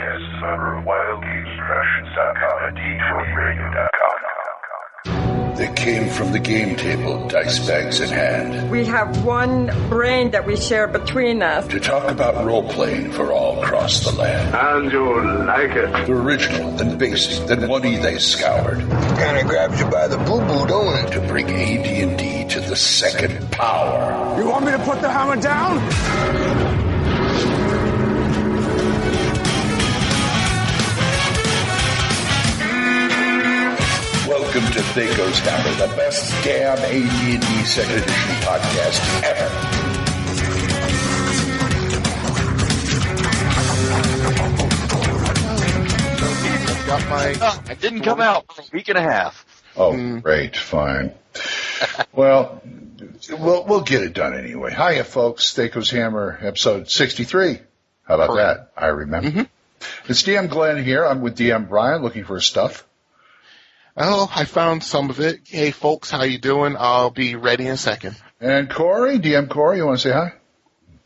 podcast is a member of WildGamesProductions.com and DetroitRadio.com. They came from the game table, dice bags in hand. We have one brain that we share between us. To talk about role-playing for all across the land. And you like it. The original, then basic, then one they scoured. Kinda grabs you by the boo-boo, don't it? To bring AD&D to the second power. You want me to put the hammer down? Welcome to THACO's Hammer, the best damn AD&D 2nd edition podcast ever. Got my. It didn't come out for a week and a half. Oh, great, fine. Well, we'll get it done anyway. Hiya, folks. THACO's Hammer, episode 63. How about that? I remember. Mm-hmm. It's DM Glen here. I'm with DM Brian, looking for stuff. Oh, I found some of it. Hey, folks, how you doing? I'll be ready in a second. And Corey, DM Corey, you want to say hi?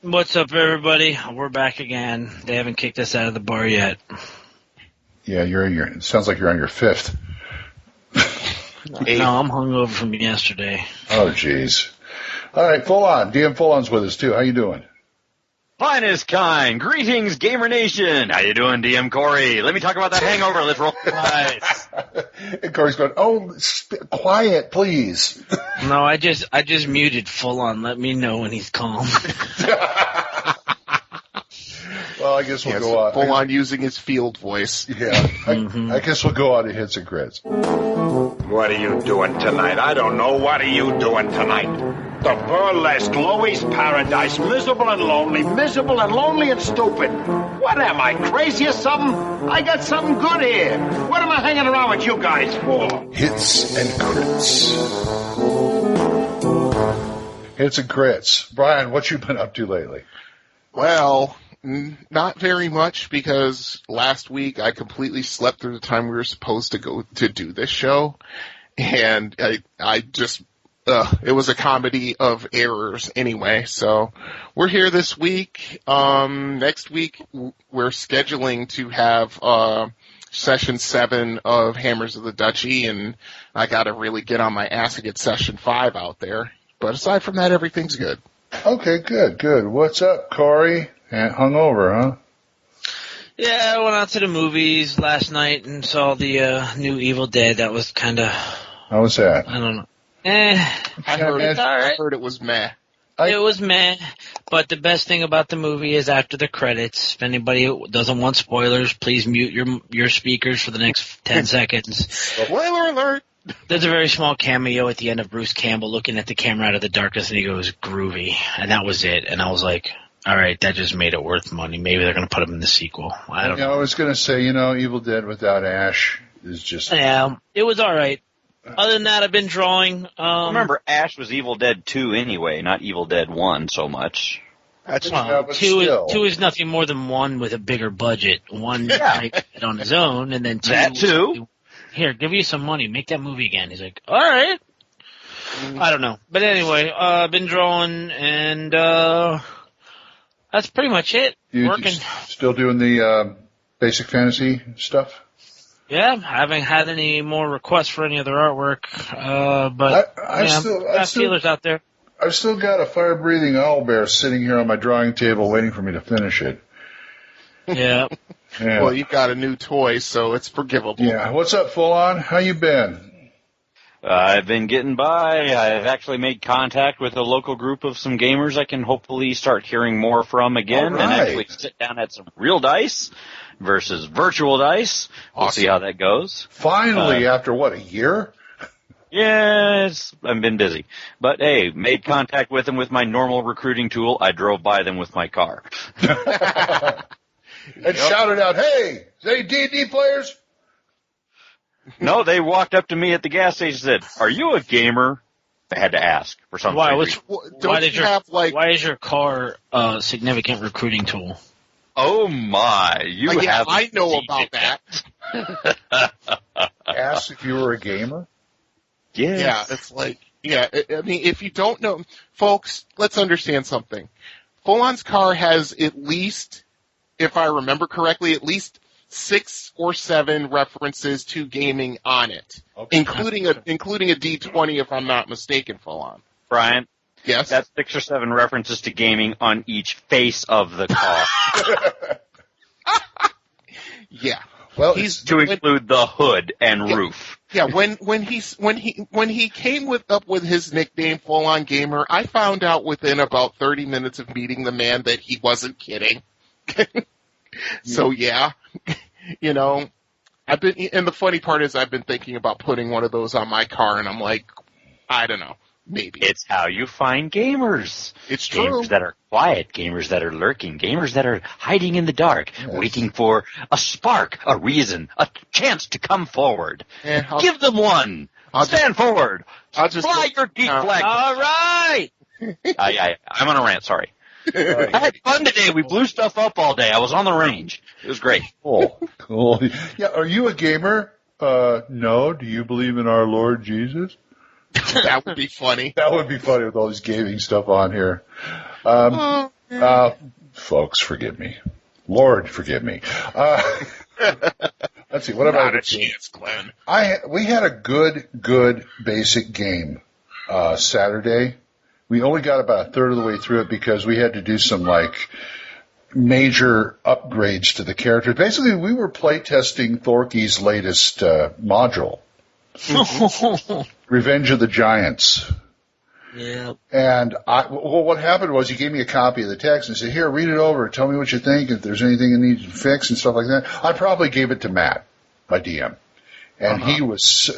What's up, everybody? We're back again. They haven't kicked us out of the bar yet. Yeah, it sounds like you're on your fifth. No, I'm hungover from yesterday. Oh, jeez. All right, Full On. DM Full On's with us, too. How you doing? Finest kind. Greetings, Gamer Nation. How you doing, DM Corey? Let me talk about that hangover. Let's roll dice. And Corey's going, quiet, please. No, I just muted Full On. Let me know when he's calm. Well, I guess we'll go on. Full On using his field voice. Yeah. I guess we'll go on to hits and crits. What are you doing tonight? I don't know. What are you doing tonight? The burlesque, Louie's Paradise, miserable and lonely and stupid. What am I, crazy or something? I got something good here. What am I hanging around with you guys for? Hits and crits. Hits and crits. Brian, what you been up to lately? Well, not very much, because last week I completely slept through the time we were supposed to go to do this show, and I just... it was a comedy of errors anyway, so we're here this week. Next week, we're scheduling to have Session 7 of Hammers of the Duchy, and I gotta really get on my ass to get Session 5 out there. But aside from that, everything's good. Okay, good. What's up, Corey? Hungover, huh? Yeah, I went out to the movies last night and saw the new Evil Dead. That was kind of... How was that? I don't know. I heard it was meh. It was meh, but the best thing about the movie is after the credits. If anybody doesn't want spoilers, please mute your speakers for the next 10 seconds. Spoiler alert! There's a very small cameo at the end of Bruce Campbell looking at the camera out of the darkness, and he goes, groovy. And that was it. And I was like, all right, that just made it worth money. Maybe they're going to put him in the sequel. I don't know. I was going to say, Evil Dead without Ash is just... Yeah, it was all right. Other than that, I've been drawing. Remember, Ash was Evil Dead 2 anyway, not Evil Dead 1 so much. That's two is nothing more than one with a bigger budget. One made it on his own, and then two. That too. Here, give you some money, make that movie again. He's like, all right. I don't know, but anyway, I've been drawing, and that's pretty much it. Working. Still doing the basic fantasy stuff? Yeah, I haven't had any more requests for any other artwork, but got feelers out there. I've still got a fire-breathing owlbear sitting here on my drawing table waiting for me to finish it. Yeah. Yeah. Well, you've got a new toy, so it's forgivable. Yeah. What's up, Full On? How you been? I've been getting by. I've actually made contact with a local group of some gamers I can hopefully start hearing more from again and actually sit down at some real dice versus virtual dice. We'll see how that goes. Finally, after what, a year? Yes, I've been busy. But hey, made contact with them with my normal recruiting tool. I drove by them with my car. And shouted out, hey, is any D&D players? No, they walked up to me at the gas station and said, are you a gamer? I had to ask for some reason. Why is your car a significant recruiting tool? Oh my, I know about that. Ask if you were a gamer? Yes. Yeah, it's like, I mean, if you don't know, folks, let's understand something. Full-On's car has at least, if I remember correctly, at least 6 or 7 references to gaming on it, including a D20, if I'm not mistaken, full on. Brian? Yes? That's 6 or 7 references to gaming on each face of the car. Yeah. Well, to include the hood and roof. Yeah, when he came up with his nickname Full On Gamer, I found out within about 30 minutes of meeting the man that he wasn't kidding. So yeah, you know, and the funny part is I've been thinking about putting one of those on my car, and I'm like, I don't know. Maybe. It's how you find gamers. It's true. Gamers that are quiet, gamers that are lurking, gamers that are hiding in the dark, waiting for a spark, a reason, a chance to come forward. Give them one. Stand forward. Fly your geek flag. All right. I'm on a rant, sorry. I had fun today. We blew stuff up all day. I was on the range. It was great. Cool. Yeah, are you a gamer? No. Do you believe in our Lord Jesus? That would be funny. That would be funny with all this gaming stuff on here. Folks, forgive me. Lord, forgive me. Let's see. What about Not a chance, Glenn? We had a good basic game Saturday. We only got about a third of the way through it because we had to do some major upgrades to the characters. Basically, we were playtesting Thorky's latest module. Revenge of the Giants. Yeah. And what happened was he gave me a copy of the text and said, here, read it over. Tell me what you think, if there's anything that needs to fix and stuff like that. I probably gave it to Matt, my DM. And he was,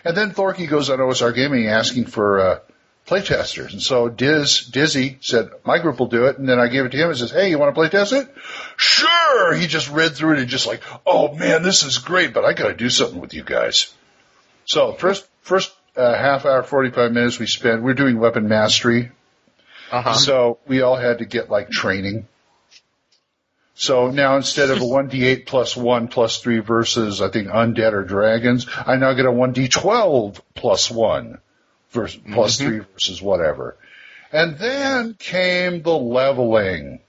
and then Thorky goes on OSR Gaming asking for playtesters. And so Dizzy said, my group will do it. And then I gave it to him and says, hey, you want to playtest it? Sure. He just read through it and just like, oh man, this is great, but I got to do something with you guys. So first half hour, 45 minutes we're doing weapon mastery. So we all had to get training. So now instead of a 1d8 plus 1 plus 3 versus, I think, undead or dragons, I now get a 1d12 plus 1 plus 3 versus whatever. And then came the leveling.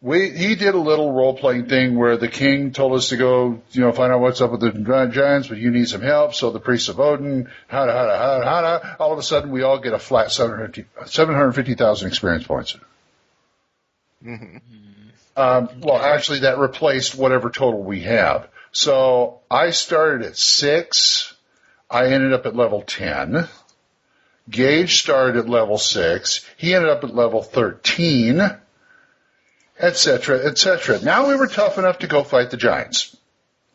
He did a little role-playing thing where the king told us to go, find out what's up with the giants, but you need some help. So the priests of Odin, all of a sudden we all get a flat 750,000 experience points. Well, actually that replaced whatever total we have. So I started at 6. I ended up at level 10. Gage started at level 6. He ended up at level 13. Etc., etc. Now we were tough enough to go fight the giants.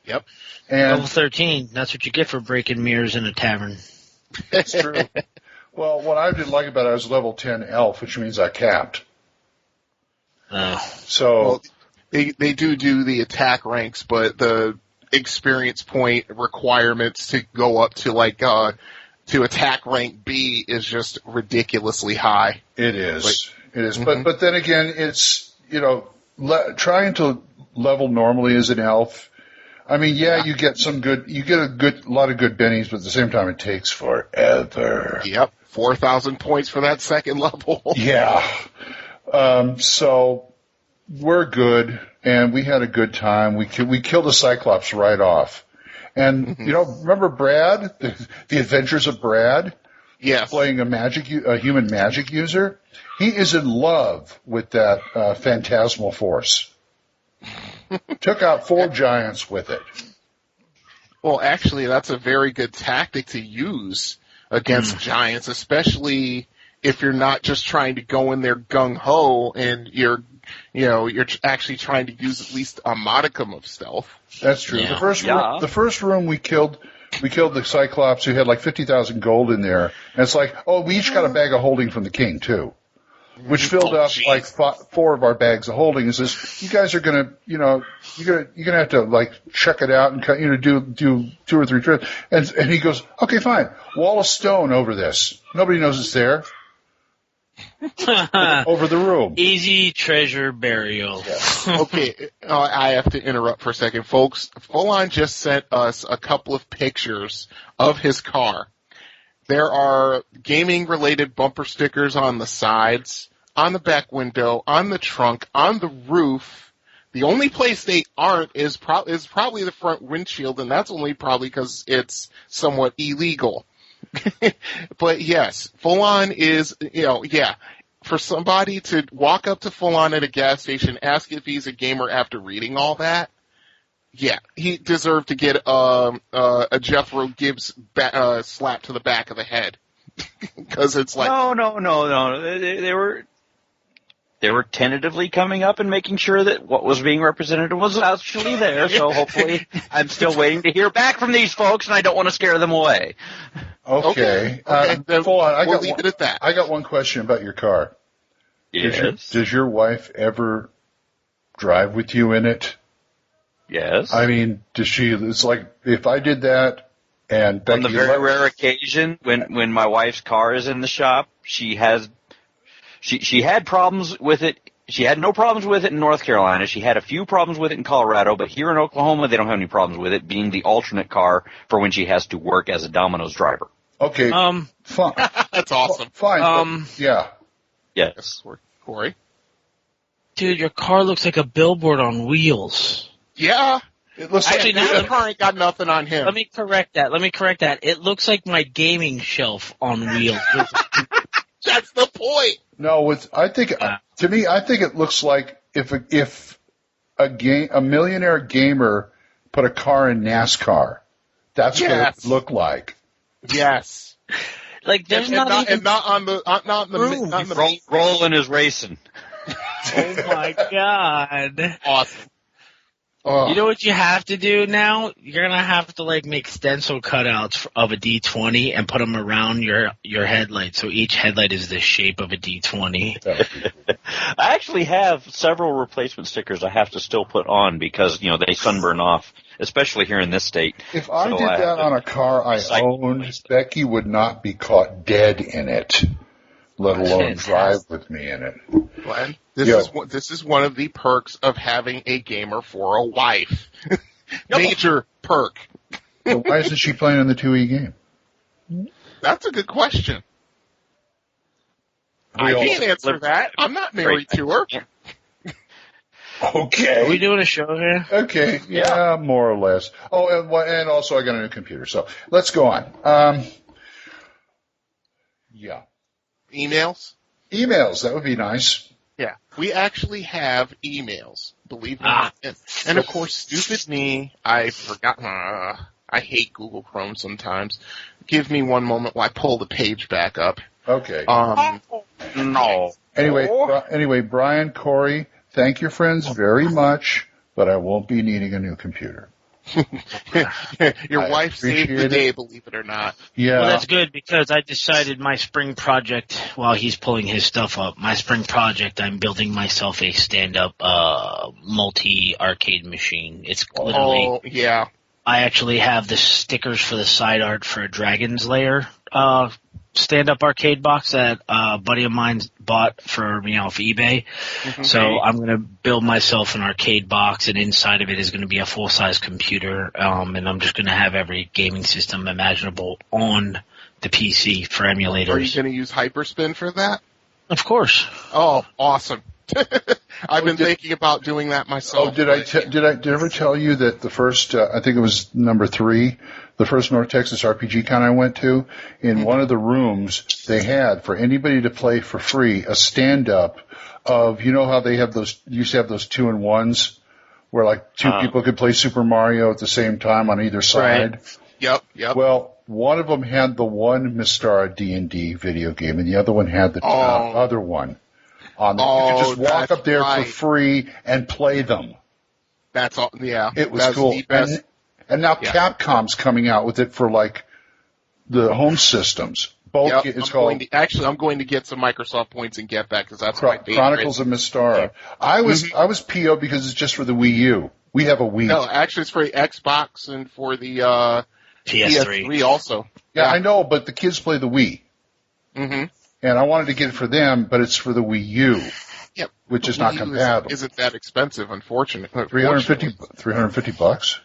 Yep. And level 13, that's what you get for breaking mirrors in a tavern. That's true. Well, what I didn't like about it, I was level 10 elf, which means I capped. So they do the attack ranks, but the experience point requirements to go up to to attack rank B is just ridiculously high. It is. But then again, it's trying to level normally as an elf. I mean, you get a lot of good bennies, but at the same time, it takes forever. Yep, 4,000 points for that second level. Yeah. So we're good, and we had a good time. We killed a Cyclops right off, and remember Brad, the Adventures of Brad? Yes. Playing a human magic user. He is in love with that phantasmal force. Took out 4 giants with it. Well, actually, that's a very good tactic to use against giants, especially if you're not just trying to go in there gung-ho and you're actually trying to use at least a modicum of stealth. That's true. Yeah. The first room we killed the Cyclops who had 50,000 gold in there. And it's we each got a bag of holding from the king too. Which filled up 4 of our bags of holding. And says, you guys are gonna, you're gonna have to check it out and do 2 or 3 trips. And he goes, okay, fine. Wall of stone over this. Nobody knows it's there. Over the room. Easy treasure burial. Yeah. Okay, I have to interrupt for a second, folks. Full-On just sent us a couple of pictures of his car. There are gaming-related bumper stickers on the sides, on the back window, on the trunk, on the roof. The only place they aren't is probably the front windshield, and that's only probably because it's somewhat illegal. But yes, Full On is, for somebody to walk up to Full On at a gas station, ask if he's a gamer after reading all that, yeah, he deserved to get a Jethro Gibbs slap to the back of the head. Because it's like... No. They were tentatively coming up and making sure that what was being represented was actually there, so hopefully I'm still waiting to hear back from these folks, and I don't want to scare them away. Okay. Full On, we'll leave it at that. I got one question about your car. Yes. Does your wife ever drive with you in it? Yes. I mean, does she? It's like if I did that, and Becky, on the very rare occasion when my wife's car is in the shop, she had problems with it. She had no problems with it in North Carolina. She had a few problems with it in Colorado, but here in Oklahoma, they don't have any problems with it being the alternate car for when she has to work as a Domino's driver. Okay. Fine. That's awesome. Fine. Yeah. Yes. Corey? Dude, your car looks like a billboard on wheels. Yeah. It looks Actually, like now the car ain't got nothing on him. Let me correct that. It looks like my gaming shelf on wheels. That's the point. No, to me, I think it looks like if a millionaire gamer put a car in NASCAR, that's what it looked like. Yes. Like there's not on the main. Rolling is racing. Oh my God. Awesome. You know what you have to do now? You're gonna have to make stencil cutouts of a D20 and put them around your headlight, so each headlight is the shape of a D20. I actually have several replacement stickers I have to still put on because they sunburn off, especially here in this state. If I did that on a car I owned, Becky would not be caught dead in it, let alone drive with me in it. Glenn, this is one of the perks of having a gamer for a wife. Major perk. So why isn't she playing in the 2E game? That's a good question. I can't answer that. I'm not married to her. Okay. Are we doing a show here? Okay. Yeah, more or less. Oh, and also I got a new computer. So let's go on. Yeah. Emails? Emails. That would be nice. Yeah. We actually have emails, believe me. And of course, stupid me, I forgot. I hate Google Chrome sometimes. Give me one moment while I pull the page back up. Okay. No. Anyway, Brian, Corey, thank your friends very much, but I won't be needing a new computer. Your wife saved the day, believe it or not. Yeah. Well, that's good because I decided my spring project, while he's pulling his stuff up, I'm building myself a stand-up multi-arcade machine. It's literally... Oh, yeah. I actually have the stickers for the side art for a Dragon's Lair stand-up arcade box that a buddy of mine bought for eBay. Mm-hmm. So I'm going to build myself an arcade box, and inside of it is going to be a full-size computer, and I'm just going to have every gaming system imaginable on the PC for emelators. Are you going to use Hyperspin for that? Of course. Oh, awesome. I've been thinking about doing that myself. Oh, did I ever tell you that the first, I think it was number 3, the first North Texas RPG Con I went to, in one of the rooms, they had, for anybody to play for free, a stand-up of, how they have used to have those 2-in-1s, where two people could play Super Mario at the same time on either side. Right. Yep. Well, one of them had the one Mystara D&D video game, and the other one had the other one. You could just walk up there for free and play them. That's all. Yeah, it was cool. And now Capcom's coming out with it for the home systems. Both. Yep. I'm going to get some Microsoft points and get that because that's my favorite. Chronicles of Mystara. Yeah. I was PO because it's just for the Wii U. We have a Wii. No, actually, it's for the Xbox and for the PS3 also. Yeah, I know, but the kids play the Wii. Mm-hmm. And I wanted to get it for them, but it's for the Wii U, which is not compatible. Isn't that expensive, unfortunately. $350.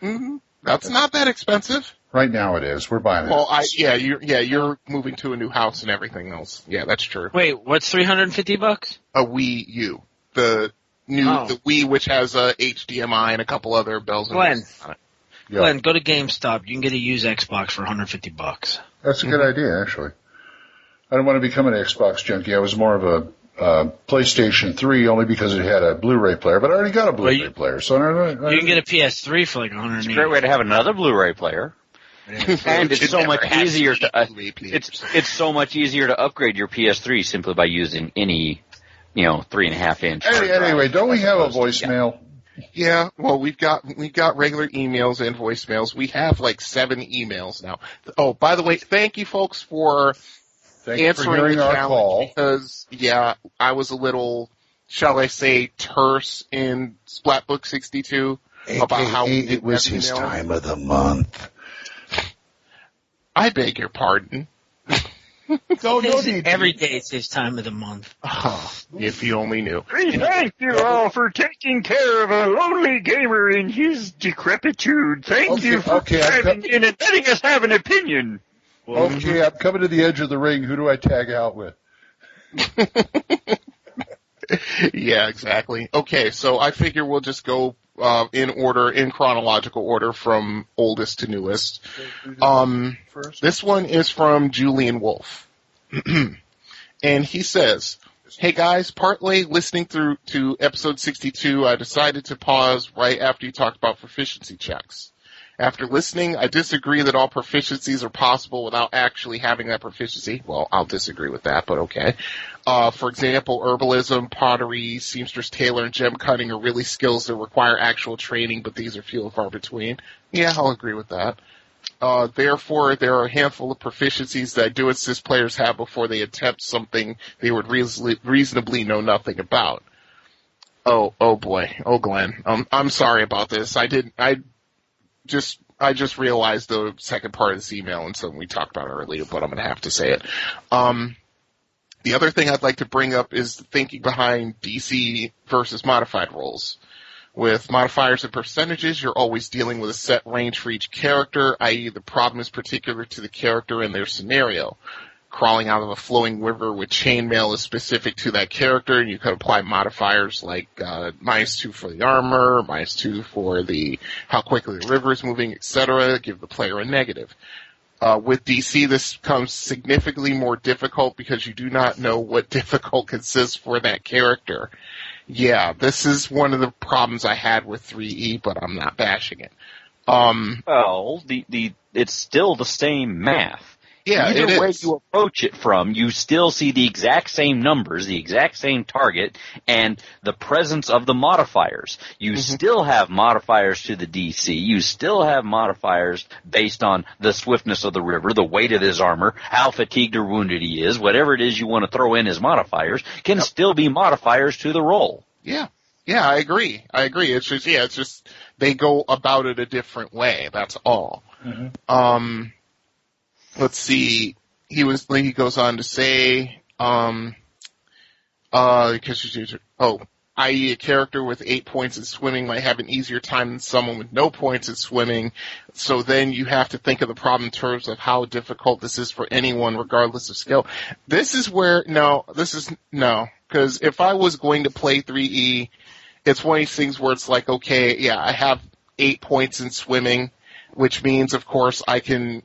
Mm-hmm. That's not that expensive. Right now it is. We're buying it. Well, you're moving to a new house and everything else. Yeah, that's true. Wait, what's $350? A Wii U. The the Wii, which has a HDMI and a couple other bells and whistles on it. Yeah. Glenn, go to GameStop. You can get a used Xbox for $150. That's a good idea, actually. I don't want to become an Xbox junkie. I was more of a PlayStation 3 only because it had a Blu-ray player, but I already got a Blu-ray player. So I you can get a PS3 for like $180. It's a great way to have another Bluray player. And it's so much easier to it's so much easier to upgrade your PS3 simply by using any 3.5 inch. Anyway, don't we have a voicemail? Yeah, well, we've got regular emails and voicemails. We have like 7 emails now. Oh, by the way, thank you folks for answering the challenge because I was a little, shall I say, terse in Splatbook 62 about how it was his time of the month. I beg your pardon. Every day it's his time of the month. Oh, if you only knew. Thank you all for taking care of a lonely gamer in his decrepitude. Thank you for driving in and letting us have an opinion. Okay, I'm coming to the edge of the ring. Who do I tag out with? Yeah, exactly. Okay, so I figure we'll just go in chronological order from oldest to newest. This one is from Julian Wolf. And he says, "Hey guys, partly listening through to episode 62, I decided to pause right after you talked about proficiency checks. After listening, I disagree that all proficiencies are possible without actually having that proficiency." Well, I'll disagree with that, but okay. For example, herbalism, pottery, seamstress, tailor, and gem cutting are really skills that require actual training, but these are few and far between. Yeah, I'll agree with that. Therefore, there are a handful of proficiencies that do assist players have before they attempt something they would reasonably know nothing about. Oh boy. Oh, Glenn. I'm sorry about this. I just realized the second part of this email and something we talked about earlier, but I'm going to have to say it. The other thing I'd like to bring up is the thinking behind DC versus modified rolls. With modifiers and percentages, you're always dealing with a set range for each character, i.e. the problem is particular to the character and their scenario. Crawling out of a flowing river with chainmail is specific to that character, and you could apply modifiers like -2 for the armor, -2 for the how quickly the river is moving, etc., give the player a negative. With DC, this becomes significantly more difficult because you do not know what difficult consists for that character. Yeah, this is one of the problems I had with 3E, but I'm not bashing it. Well, it's still the same math. Yeah, Either way you approach it from, you still see the exact same numbers, the exact same target, and the presence of the modifiers. You still have modifiers to the DC. You still have modifiers based on the swiftness of the river, the weight of his armor, how fatigued or wounded he is. Whatever it is you want to throw in as modifiers can still be modifiers to the roll. Yeah. Yeah, I agree. It's just they go about it a different way. That's all. Let's see. He goes on to say, i.e. a character with 8 points in swimming might have an easier time than someone with no points in swimming. So then you have to think of the problem in terms of how difficult this is for anyone, regardless of skill. Because if I was going to play 3E, it's one of these things where it's like, okay, yeah, I have 8 points in swimming, which means, of course, I can,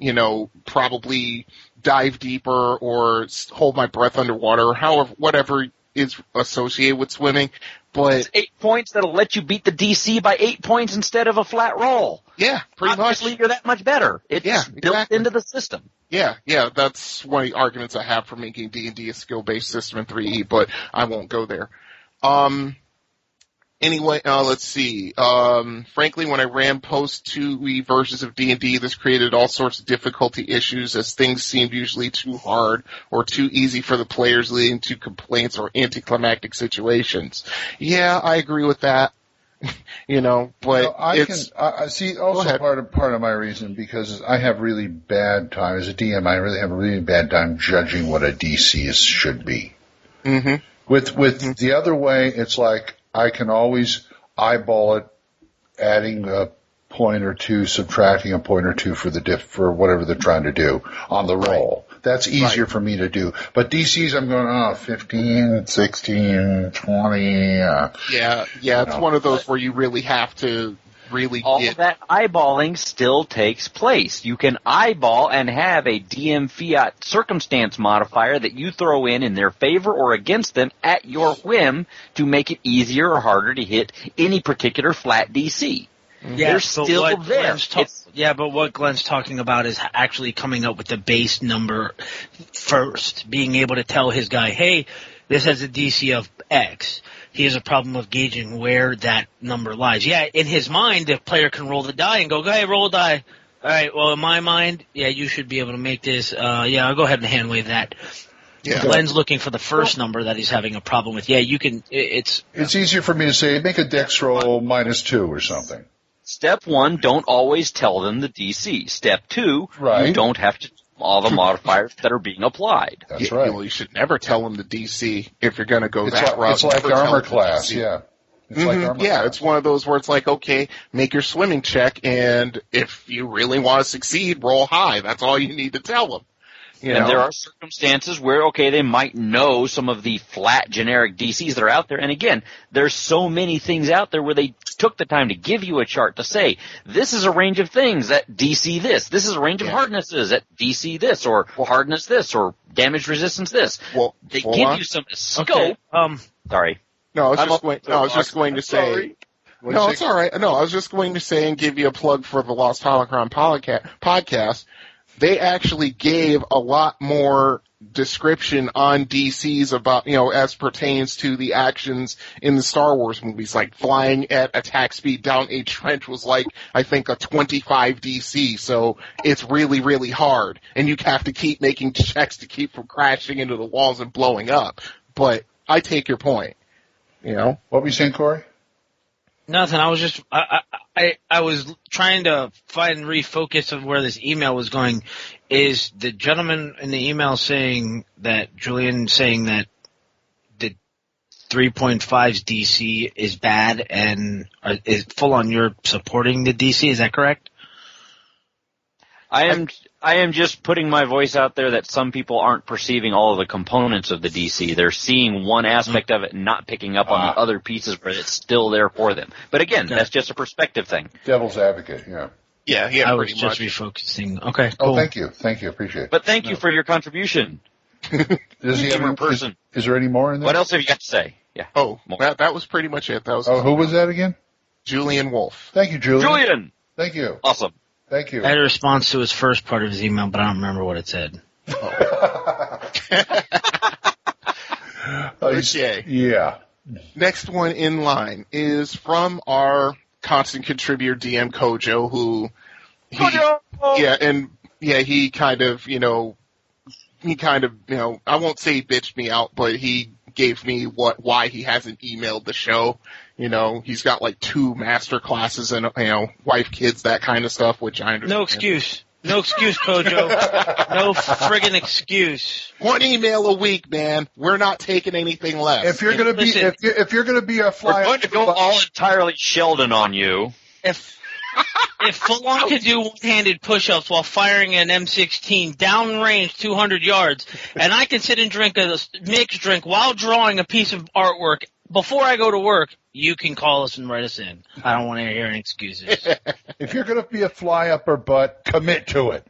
probably dive deeper or hold my breath underwater, or whatever is associated with swimming. But it's 8 points that'll let you beat the DC by 8 points instead of a flat roll. Yeah, pretty much. Obviously, you're that much better. It's built into the system. Yeah, that's one of the arguments I have for making D&D a skill-based system in 3E, but I won't go there. Anyway, let's see. Frankly, when I ran post-2E versions of D&D, this created all sorts of difficulty issues as things seemed usually too hard or too easy for the players, leading to complaints or anticlimactic situations. Yeah, I agree with that. But part of my reason, because I have really bad time as a DM, I really have a really bad time judging what a DC should be. With the other way, it's like, I can always eyeball it, adding a point or two, subtracting a point or two for whatever they're trying to do on the roll. That's easier for me to do. But DCs, I'm going, 15, 16, 20. It's one of those where you really have to all of that eyeballing still takes place. You can eyeball and have a DM fiat circumstance modifier that you throw in their favor or against them at your whim to make it easier or harder to hit any particular flat DC. Yeah, they're still there. But what Glenn's talking about is actually coming up with the base number first, being able to tell his guy, hey, this has a DC of X. He has a problem of gauging where that number lies. Yeah, in his mind, the player can roll the die and go, hey, roll a die. All right, well, in my mind, you should be able to make this. I'll go ahead and hand wave that. Yeah. Glenn's looking for the first number that he's having a problem with. Yeah, you can. It's easier for me to say, make a dex roll -2 or something. Step 1, don't always tell them the DC. Step 2, you don't have to all the modifiers that are being applied. That's right. Well, you should never tell them the DC if you're going to go that route. It's like armor class, yeah. It's one of those where it's like, okay, make your swimming check, and if you really want to succeed, roll high. That's all you need to tell them. And there are circumstances where, they might know some of the flat generic DCs that are out there. And again, there's so many things out there where they took the time to give you a chart to say, this is a range of things that DC this. This is a range of hardnesses that DC this, or hardness this, or damage resistance this. Well, they give you some scope. Okay. Sorry. No, I was just going to say. No, it's all right. No, I was just going to say and give you a plug for the Lost Holocron podcast. They actually gave a lot more description on DCs about, as pertains to the actions in the Star Wars movies, like flying at attack speed down a trench was like, I think, a 25 DC, so it's really, really hard, and you have to keep making checks to keep from crashing into the walls and blowing up. But I take your point, What were you saying, Corey? Nothing. I was just I was trying to find and refocus of where this email was going. Is the gentleman in the email saying that Julian saying that the 3.5's DC is bad and is full on you're supporting the DC? Is that correct? I am just putting my voice out there that some people aren't perceiving all of the components of the DC. They're seeing one aspect of it and not picking up on the other pieces where it's still there for them. But again, that's just a perspective thing. Devil's advocate, yeah. Yeah, I was just refocusing. Okay, cool. Oh, thank you, appreciate it. But thank you for your contribution. Does he have a person? Is there any more in there? What else have you got to say? Yeah. Oh, that was pretty much it. That was. Who was that again? Julian Wolf. Thank you, Julian. Julian! Thank you. Awesome. Thank you. I had a response to his first part of his email, but I don't remember what it said. Okay. Yeah. Next one in line is from our constant contributor, DM Kojo, who... he kind of, I won't say bitched me out, but he gave me why he hasn't emailed the show. He's got like 2 master classes and, wife, kids, that kind of stuff, which I understand. No excuse. No excuse, Kojo. No friggin' excuse. 1 email a week, man. We're not taking anything less. If you're gonna be a fly, we're going to go all entirely Sheldon on you. If Fulon could do one-handed push-ups while firing an M16 downrange 200 yards, and I can sit and drink a mixed drink while drawing a piece of artwork before I go to work, you can call us and write us in. I don't want to hear any excuses. If you're going to be a fly up her butt, commit to it.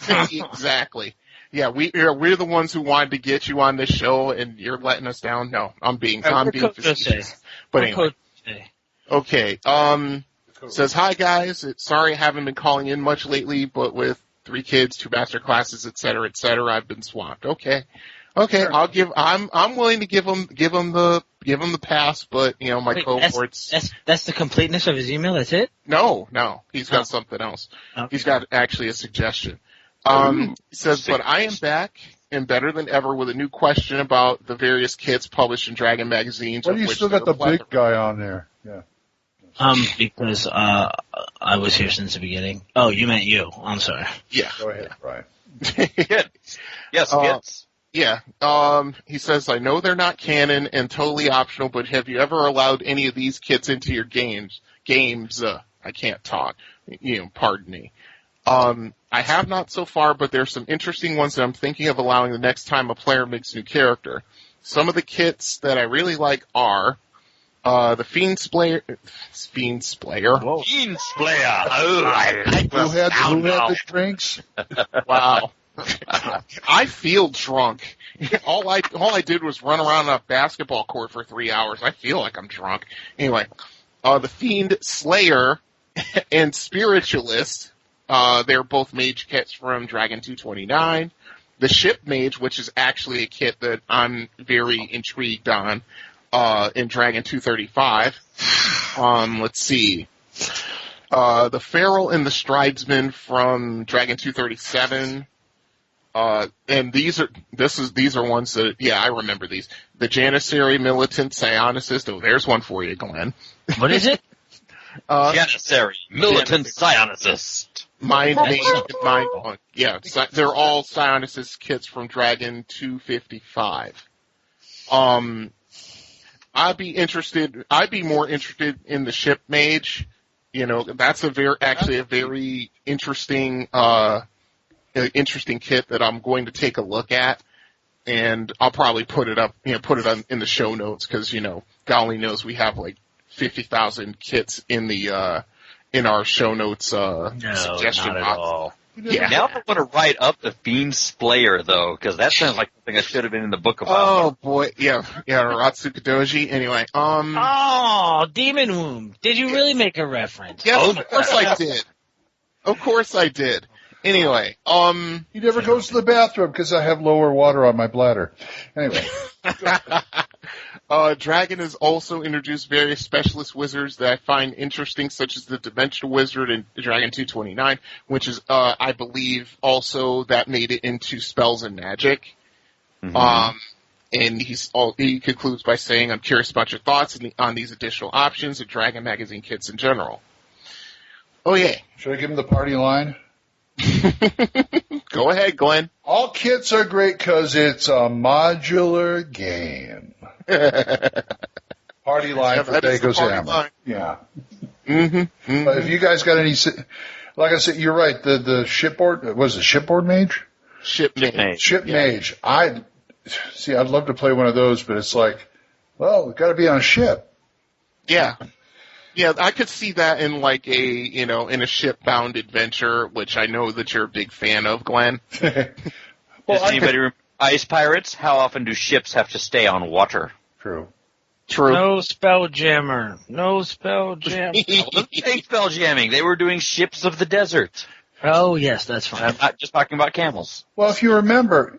Exactly. Yeah, we're the ones who wanted to get you on this show, and you're letting us down. No, I'm being facetious. But anyway. Okay. Says, hi guys. Sorry I haven't been calling in much lately, but with 3 kids, 2 master classes, et cetera, I've been swamped. Okay. Sure. I'm willing to give him the pass, but my cohorts. That's the completeness of his email. That's it. No, he's got something else. Okay. He's got actually a suggestion. He says, but I am back and better than ever with a new question about the various kits published in Dragon magazines. Well, you still got the big guy on there. Yeah. Because I was here since the beginning. Oh, you meant you. I'm sorry. Yeah. Go ahead, Brian. Yes, kits. Yeah. He says, I know they're not canon and totally optional, but have you ever allowed any of these kits into your games? I can't talk. Pardon me. I have not so far, but there's some interesting ones that I'm thinking of allowing the next time a player makes a new character. Some of the kits that I really like are the Fiend Splayer. Fiend Splayer. Oh, who had the drinks? Wow. I feel drunk. All I did was run around a basketball court for 3 hours. I feel like I'm drunk. Anyway, the Fiend Slayer and Spiritualist, they're both mage kits from Dragon 229. The Ship Mage, which is actually a kit that I'm very intrigued on, in Dragon 235. Let's see. The Feral and the Stridesman from Dragon 237. And these are ones that, I remember these. The Janissary Militant Psionicist. Oh, there's one for you, Glenn. What is it? Janissary Militant Psionicist. Mind One. Yeah, they're all Psionicist kits from Dragon 255. I'd be more interested in the Ship Mage. That's a very interesting kit that I'm going to take a look at, and I'll probably put it on in the show notes because God only knows we have like 50,000 kits in our show notes suggestion not at box. all. Yeah. Now I want to write up the Fiend Slayer though, because that sounds like something I should have been in the book about. Oh boy, yeah, Ratsuka Doji. Anyway, Oh, Demon Womb. Did you really make a reference? Yes, of course I did. Of course I did. Anyway, he never goes to the bathroom because I have lower water on my bladder. Anyway. Dragon has also introduced various specialist wizards that I find interesting, such as the Dimensional Wizard in Dragon 229, which is, I believe, also that made it into Spells and Magic. Mm-hmm. And he concludes by saying, I'm curious about your thoughts on these additional options of Dragon Magazine kits in general. Oh, yeah. Should I give him the party line? Go ahead, Glenn. All kits are great because it's a modular game. Party line for THACO's Hammer. Line. Yeah. Mm-hmm. But if you guys got any, like I said, you're right. The shipboard, was it shipboard mage? Ship Mage. I'd love to play one of those, but it's like, well, we've got to be on a ship. Yeah. Yeah, I could see that in like in a ship-bound adventure, which I know that you're a big fan of, Glenn. Does anybody remember Ice Pirates? How often do ships have to stay on water? True. No spell jammer. No spell jammer. They spell jamming. They were doing ships of the desert. Oh yes, that's fine. I'm not just talking about camels. Well, if you remember,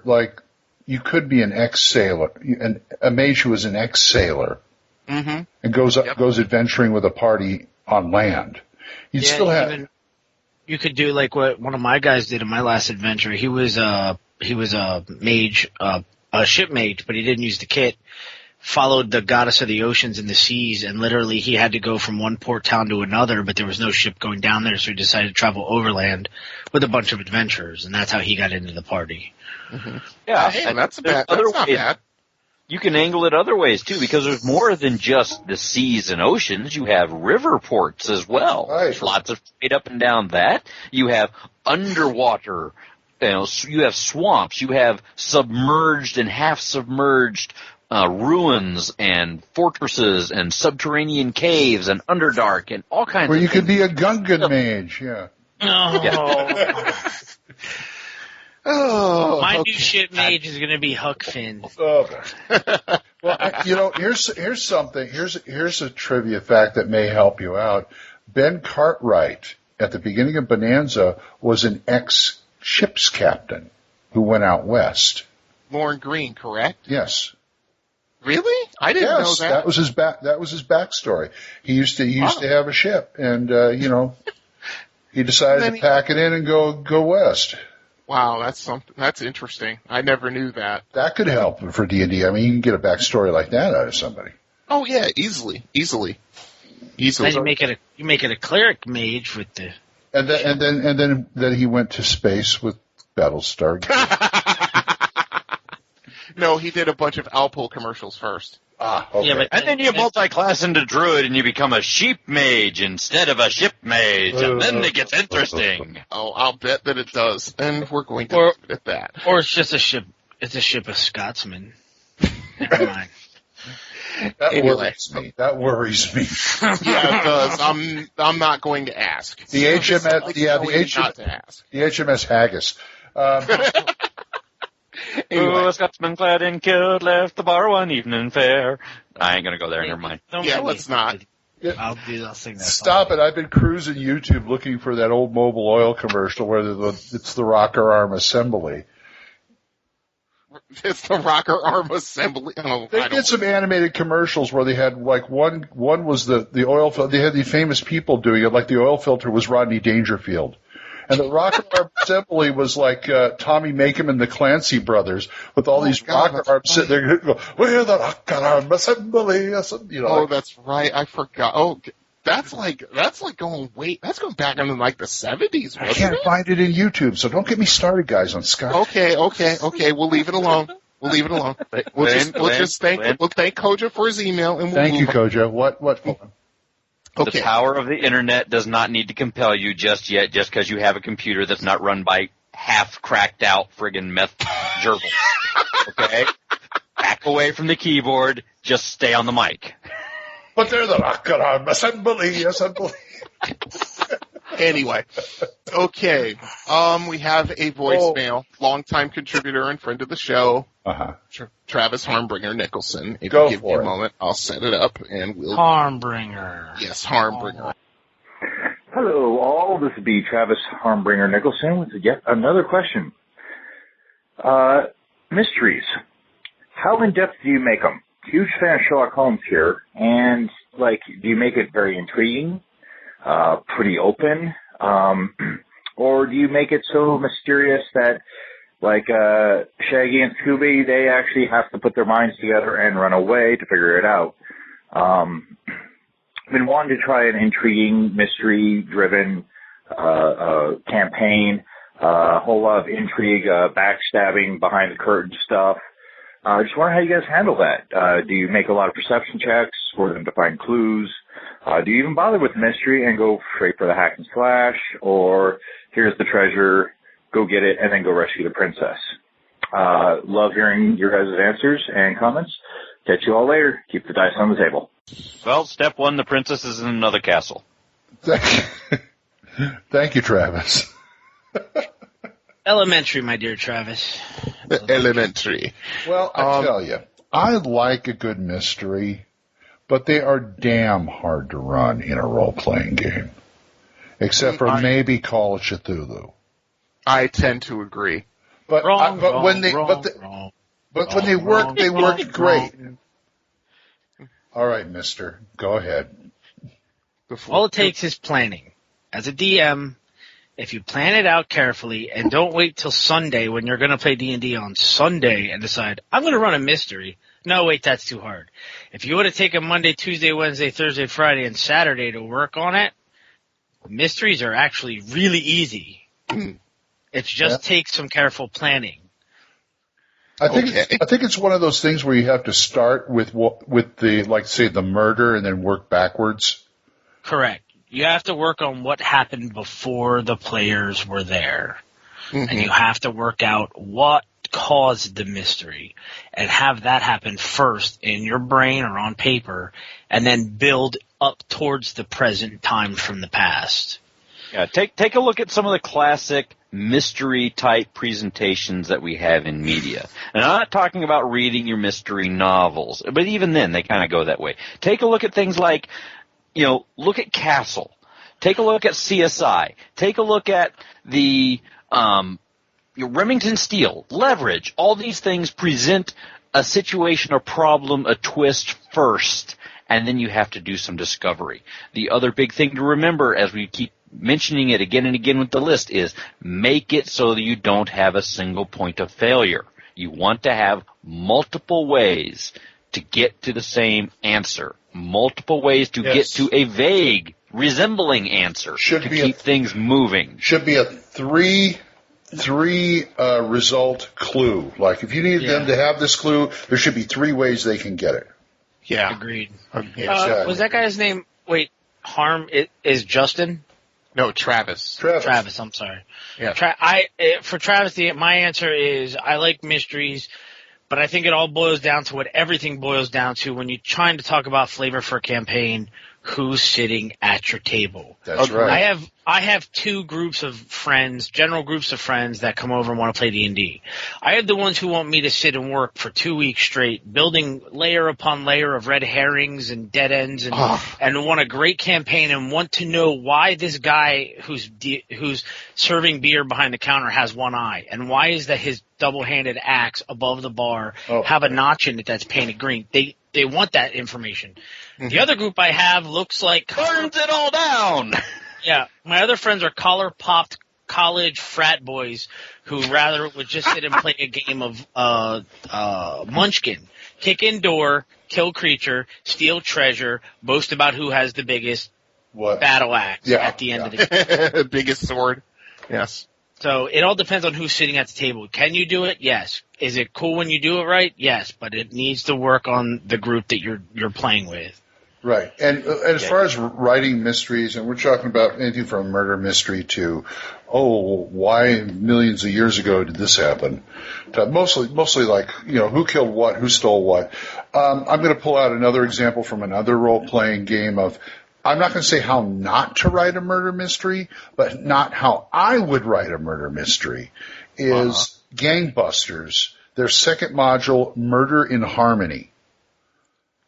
like you could be an ex-sailor, a mage who was an ex-sailor. Mm-hmm. And goes adventuring with a party on land. You could do like what one of my guys did in my last adventure. He was a mage, a ship mage, but he didn't use the kit. Followed the goddess of the oceans and the seas, and literally he had to go from one port town to another, but there was no ship going down there, so he decided to travel overland with a bunch of adventurers, and that's how he got into the party. Mm-hmm. Yeah, hey, that's not bad. You can angle it other ways, too, because there's more than just the seas and oceans. You have river ports as well. Right. There's lots of trade up and down that. You have underwater, you have swamps. You have submerged and half-submerged ruins and fortresses and subterranean caves and Underdark and all kinds of things. Where you could be a Gungan mage, yeah. Oh. Yeah. Oh, my new ship mage is going to be Huck Finn. Oh. Well, here's something. Here's a trivia fact that may help you out. Ben Cartwright, at the beginning of Bonanza, was an ex-ship's captain who went out west. Lauren Green, correct? Yes. Really? I didn't know that. That was his backstory. He used to have a ship, and he decided to pack it in and go west. Wow, that's interesting. I never knew that. That could help for D&D. I mean, you can get a backstory like that out of somebody. Oh yeah, easily. Then you make it a cleric mage with the. And then he went to space with Battlestar. No, he did a bunch of Alpol commercials first. Ah, okay. Yeah, And then you multi-class into druid and you become a sheep mage instead of a ship mage, and then it gets interesting. Oh, I'll bet that it does, and we're going to leave it at that. Or it's just a ship. It's a ship of Scotsmen. Never mind. That worries me. Yeah, it does. I'm not going to ask. The HMS, not to ask. The HMS Haggis. Anyway. Ooh, a Scotsman clad in kilt left the bar one evening fair. I ain't gonna go there. Never mind. Let's not. I'll sing that. Stop it! I've been cruising YouTube looking for that old Mobil Oil commercial where it's the rocker arm assembly. It's the rocker arm assembly. Oh, they did some animated commercials where they had like one was the oil filter. They had the famous people doing it, like the oil filter was Rodney Dangerfield. And the rocker arm assembly was like Tommy Makem and the Clancy brothers with all these rocker arms sitting there and go, we're the rocker arm assembly. Oh, that's right. I forgot. Oh, that's going back into like the 70s. I can't find it in YouTube, so don't get me started, guys, on Skype. Okay. We'll leave it alone. We'll thank Koja for his email. And Thank you, Koja. What? Okay. The power of the internet does not need to compel you just yet, just because you have a computer that's not run by half cracked out friggin' meth gerbils. Okay? Back away from the keyboard, just stay on the mic. But they're the rocker arm assembly. Anyway. Okay. We have a voicemail. Longtime contributor and friend of the show. Travis Harmbringer Nicholson. If you give me a moment, I'll set it up and we'll. Harmbringer. Yes, Harmbringer. Hello, all. This is Travis Harmbringer Nicholson with yet another question. Mysteries. How in depth do you make them? Huge fan of Sherlock Holmes here, and do you make it very intriguing, pretty open, or do you make it so mysterious that? Shaggy and Scooby, they actually have to put their minds together and run away to figure it out. I've been wanting to try an intriguing, mystery-driven campaign, a whole lot of intrigue, backstabbing, behind-the-curtain stuff. Just wondering how you guys handle that. Do you make a lot of perception checks for them to find clues? Do you even bother with mystery and go straight for the hack and slash, or here's the treasure, go get it, and then go rescue the princess? Love hearing your guys' answers and comments. Catch you all later. Keep the dice on the table. Well, step one, the princess is in another castle. Thank you, Travis. Elementary, my dear Travis. Elementary. Well, I tell you, I like a good mystery, but they are damn hard to run in a role-playing game. Except for maybe Call of Cthulhu. I tend to agree. But when they work, they work great. All right, mister, go ahead. All it takes is planning. As a DM, if you plan it out carefully and don't wait till Sunday when you're going to play D&D on Sunday and decide, I'm going to run a mystery. No, wait, that's too hard. If you would have taken Monday, Tuesday, Wednesday, Thursday, Friday, and Saturday to work on it, mysteries are actually really easy. It just takes some careful planning. I think it's one of those things where you have to start with the murder and then work backwards. Correct. You have to work on what happened before the players were there. Mm-hmm. And you have to work out what caused the mystery and have that happen first in your brain or on paper and then build up towards the present time from the past. Yeah, take a look at some of the classic mystery-type presentations that we have in media. And I'm not talking about reading your mystery novels, but even then, they kind of go that way. Take a look at things like, look at Castle. Take a look at CSI. Take a look at the Remington Steele, Leverage. All these things present a situation, a problem, a twist first, and then you have to do some discovery. The other big thing to remember, as we keep mentioning it again and again with the list, is make it so that you don't have a single point of failure. You want to have multiple ways to get to the same answer, multiple ways to get to a vague, resembling answer to keep things moving. Should be a three result clue. Like if you need them to have this clue, there should be 3 ways they can get it. Yeah. Agreed. Exactly. Was that guy's name? Wait, Harm is Justin? No, Travis. Travis, I'm sorry. Yeah. For Travis, my answer is I like mysteries, but I think it all boils down to what everything boils down to when you're trying to talk about flavor for a campaign. Who's sitting at your table? That's right. I have two groups of friends, general groups of friends that come over and want to play D&D. I have the ones who want me to sit and work for 2 weeks straight, building layer upon layer of red herrings and dead ends, and want a great campaign and want to know why this guy who's serving beer behind the counter has one eye, and why is that his double-handed axe above the bar have a notch in it that's painted green. They want that information. Mm-hmm. The other group I have looks like burns it all down. Yeah, my other friends are collar-popped college frat boys who rather would just sit and play a game of Munchkin. Kick in door, kill creature, steal treasure, boast about who has the biggest battle axe at the end of the game. Biggest sword. Yes. So it all depends on who's sitting at the table. Can you do it? Yes. Is it cool when you do it right? Yes, but it needs to work on the group that you're playing with. Right. And as far as writing mysteries, and we're talking about anything from a murder mystery to, why millions of years ago did this happen? To mostly like, who killed what, who stole what. I'm going to pull out another example from another role-playing game of, I'm not going to say how not to write a murder mystery, but not how I would write a murder mystery, is Gangbusters, their second module, Murder in Harmony.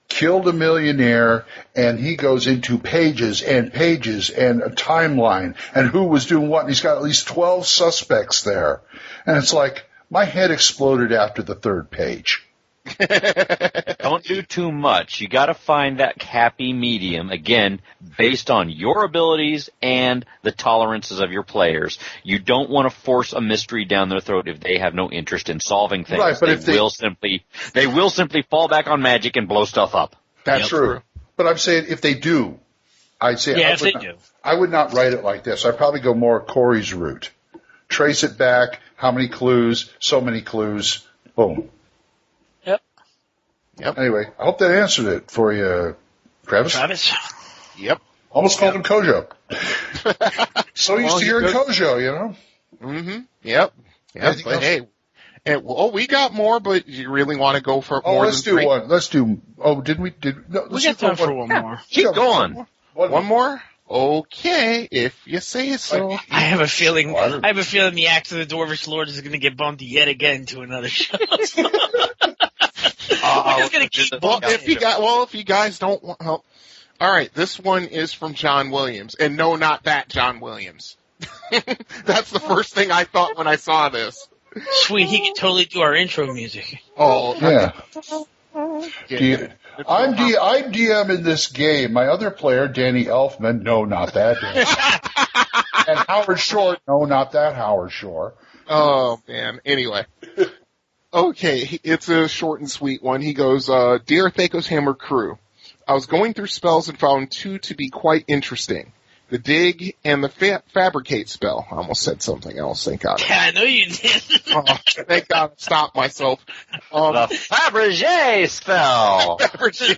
Killed a millionaire, and he goes into pages and pages and a timeline and who was doing what, and he's got at least 12 suspects there. And it's like, my head exploded after the third page. Don't do too much. You got to find that happy medium, again, based on your abilities and the tolerances of your players. You don't want to force a mystery down their throat if they have no interest in solving things. Right, but they will simply fall back on magic and blow stuff up. That's true. But I'm saying if they do, I'd say I would not write it like this. I'd probably go more Corey's route. Trace it back, how many clues, so many clues, boom. Yep. Anyway, I hope that answered it for you, Travis. Yep. Almost called him Kojo. So used to hearing Kojo, Mm-hmm. Yep. But hey, we got more, but you really want to go for more let's than three? One. Let's do. Didn't we? We got time for one more. Keep going. One more? Okay, if you say so. I have a feeling the axe of the Dwarvish Lord is going to get bumped yet again to another show. If you guys don't want help. All right, this one is from John Williams. And no, not that John Williams. That's the first thing I thought when I saw this. Sweet, he can totally do our intro music. Oh, yeah. I'm DMing this game. My other player, Danny Elfman, no, not that Danny. And Howard Shore, no, not that Howard Shore. Oh, man. Anyway. Okay, it's a short and sweet one. He goes, Dear THACO's Hammer crew, I was going through spells and found two to be quite interesting. The dig and the fabricate spell. I almost said something else, thank God. Yeah, I know you did. Thank God I stopped myself. The Fabergé spell. Fabergé.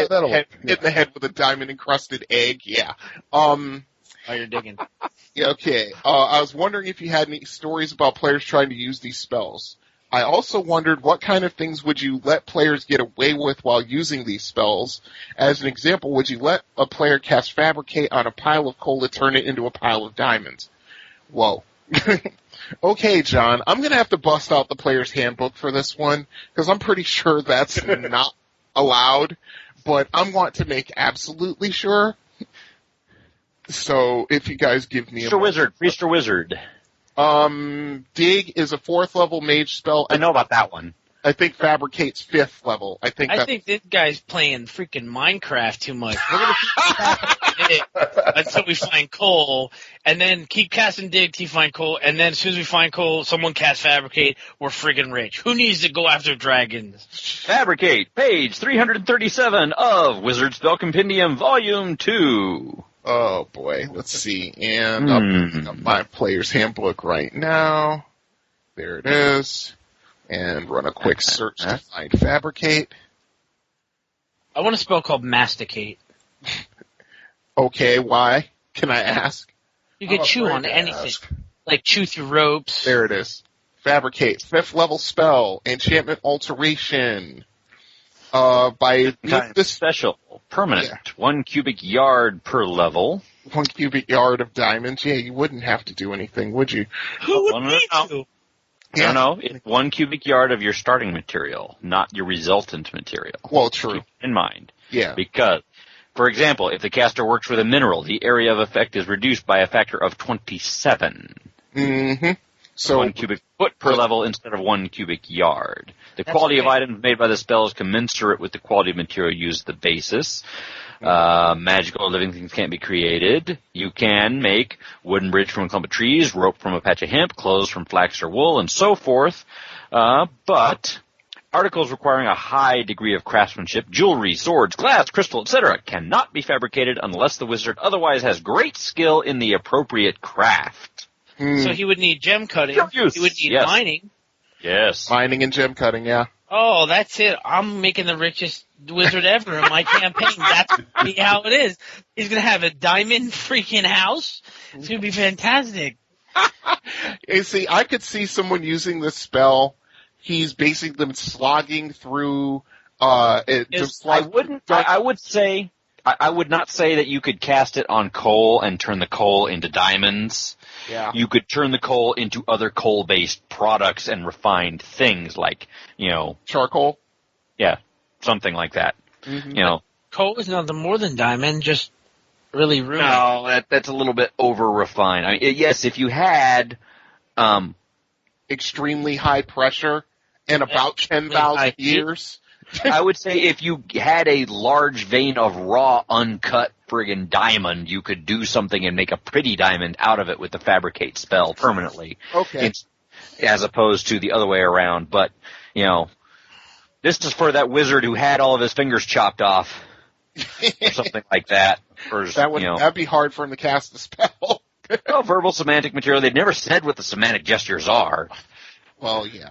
That'll work. Hit the head with a diamond-encrusted egg, yeah. Oh, you're digging. Yeah, okay. I was wondering if you had any stories about players trying to use these spells. I also wondered what kind of things would you let players get away with while using these spells. As an example, would you let a player cast Fabricate on a pile of coal to turn it into a pile of diamonds? Whoa. Okay, John, I'm going to have to bust out the player's handbook for this one, because I'm pretty sure that's not allowed, but I want to make absolutely sure. So, if you guys give me Priest or Wizard. Dig is a 4th level mage spell. I know about that one. I think Fabricate's 5th level. I think this guy's playing freaking Minecraft too much. We're gonna keep until we find coal, and then keep casting dig till you find coal, and then as soon as we find coal, someone casts Fabricate, we're friggin' rich. Who needs to go after dragons? Fabricate, page 337 of Wizard Spell Compendium, Volume 2. Oh boy, let's see. And I'm putting up my player's handbook right now. There it is. And run a quick search to find Fabricate. I want a spell called Masticate. Okay, why? Can I ask? You could chew on anything. Like chew through ropes. There it is. Fabricate. 5th level spell. Enchantment Alteration. By this special. Permanent. 1 cubic yard per level. 1 cubic yard of diamonds. Yeah, you wouldn't have to do anything, would you? Who would need to? Yeah. No, it's 1 cubic yard of your starting material, not your resultant material. Well, true. Keep in mind. Yeah. Because, for example, if the caster works with a mineral, the area of effect is reduced by a factor of 27. Mm-hmm. So 1 cubic foot per level instead of 1 cubic yard. The quality of items made by the spell is commensurate with the quality of material used as the basis. Magical or living things can't be created. You can make wooden bridge from a clump of trees, rope from a patch of hemp, clothes from flax or wool, and so forth. But articles requiring a high degree of craftsmanship, jewelry, swords, glass, crystal, etc., cannot be fabricated unless the wizard otherwise has great skill in the appropriate craft. So he would need gem cutting. He would need mining. Yes. Mining and gem cutting, yeah. Oh, that's it. I'm making the richest wizard ever in my campaign. That's gonna be how it is. He's going to have a diamond freaking house. It's going to be fantastic. You see, I could see someone using this spell. He's basically been slogging through. I would not say that you could cast it on coal and turn the coal into diamonds. Yeah. You could turn the coal into other coal-based products and refined things like, charcoal? Yeah, something like that. Mm-hmm. Coal is nothing more than diamond, just really ruined. No, that's a little bit over-refined. I mean, yes, if you had extremely high pressure and about 10,000 years... I would say if you had a large vein of raw, uncut friggin' diamond, you could do something and make a pretty diamond out of it with the fabricate spell permanently. Okay. As opposed to the other way around. But, this is for that wizard who had all of his fingers chopped off. Or something like that. Or, that'd be hard for him to cast the spell. Well, verbal semantic material. They've never said what the semantic gestures are. Well, yeah,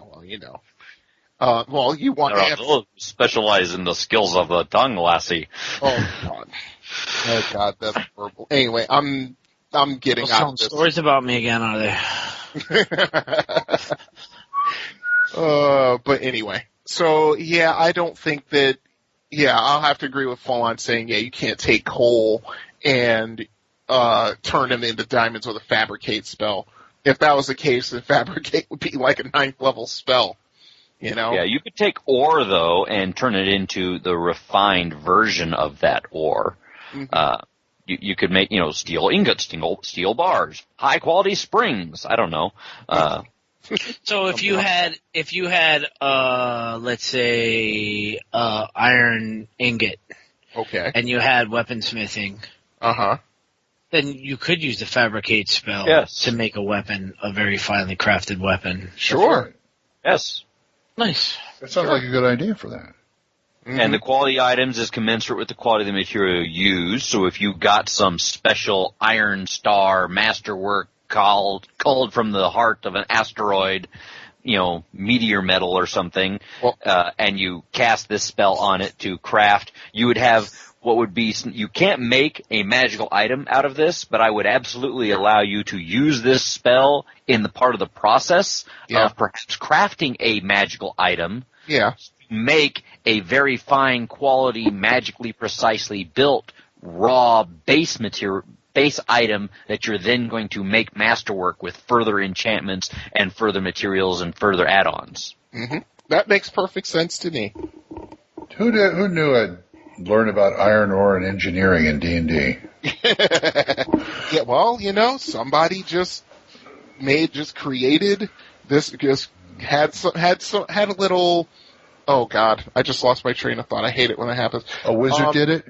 you want to specialize in the skills of the tongue, lassie. Oh God, that's horrible. Anyway, I'm getting out of this. Stories about me again, are they? But anyway, so yeah, I don't think that. Yeah, I'll have to agree with Fallon saying, you can't take coal and turn them into diamonds with a fabricate spell. If that was the case, then fabricate would be like a 9th level spell. Yeah, you could take ore, though, and turn it into the refined version of that ore. Mm-hmm. You could make, steel ingots, steel bars, high-quality springs. I don't know. So if you had, let's say, iron ingot. Okay. And you had weaponsmithing. Uh-huh. Then you could use the fabricate spell to make a weapon, a very finely crafted weapon. Sure. Yes. Nice. That sounds like a good idea for that. Mm-hmm. And the quality items is commensurate with the quality of the material used. So if you got some special Iron Star masterwork culled from the heart of an asteroid, meteor metal or something, and you cast this spell on it to craft, you would have what would be, you can't make a magical item out of this, but I would absolutely allow you to use this spell in the part of the process of perhaps crafting a magical item. Yeah. Make a very fine quality, magically precisely built, raw base item that you're then going to make masterwork with further enchantments and further materials and further add-ons. Mm-hmm. That makes perfect sense to me. Who knew I'd learn about iron ore and engineering in D&D? Yeah, well, somebody just created this, just had a little. Oh God, I just lost my train of thought. I hate it when that happens. A wizard did it?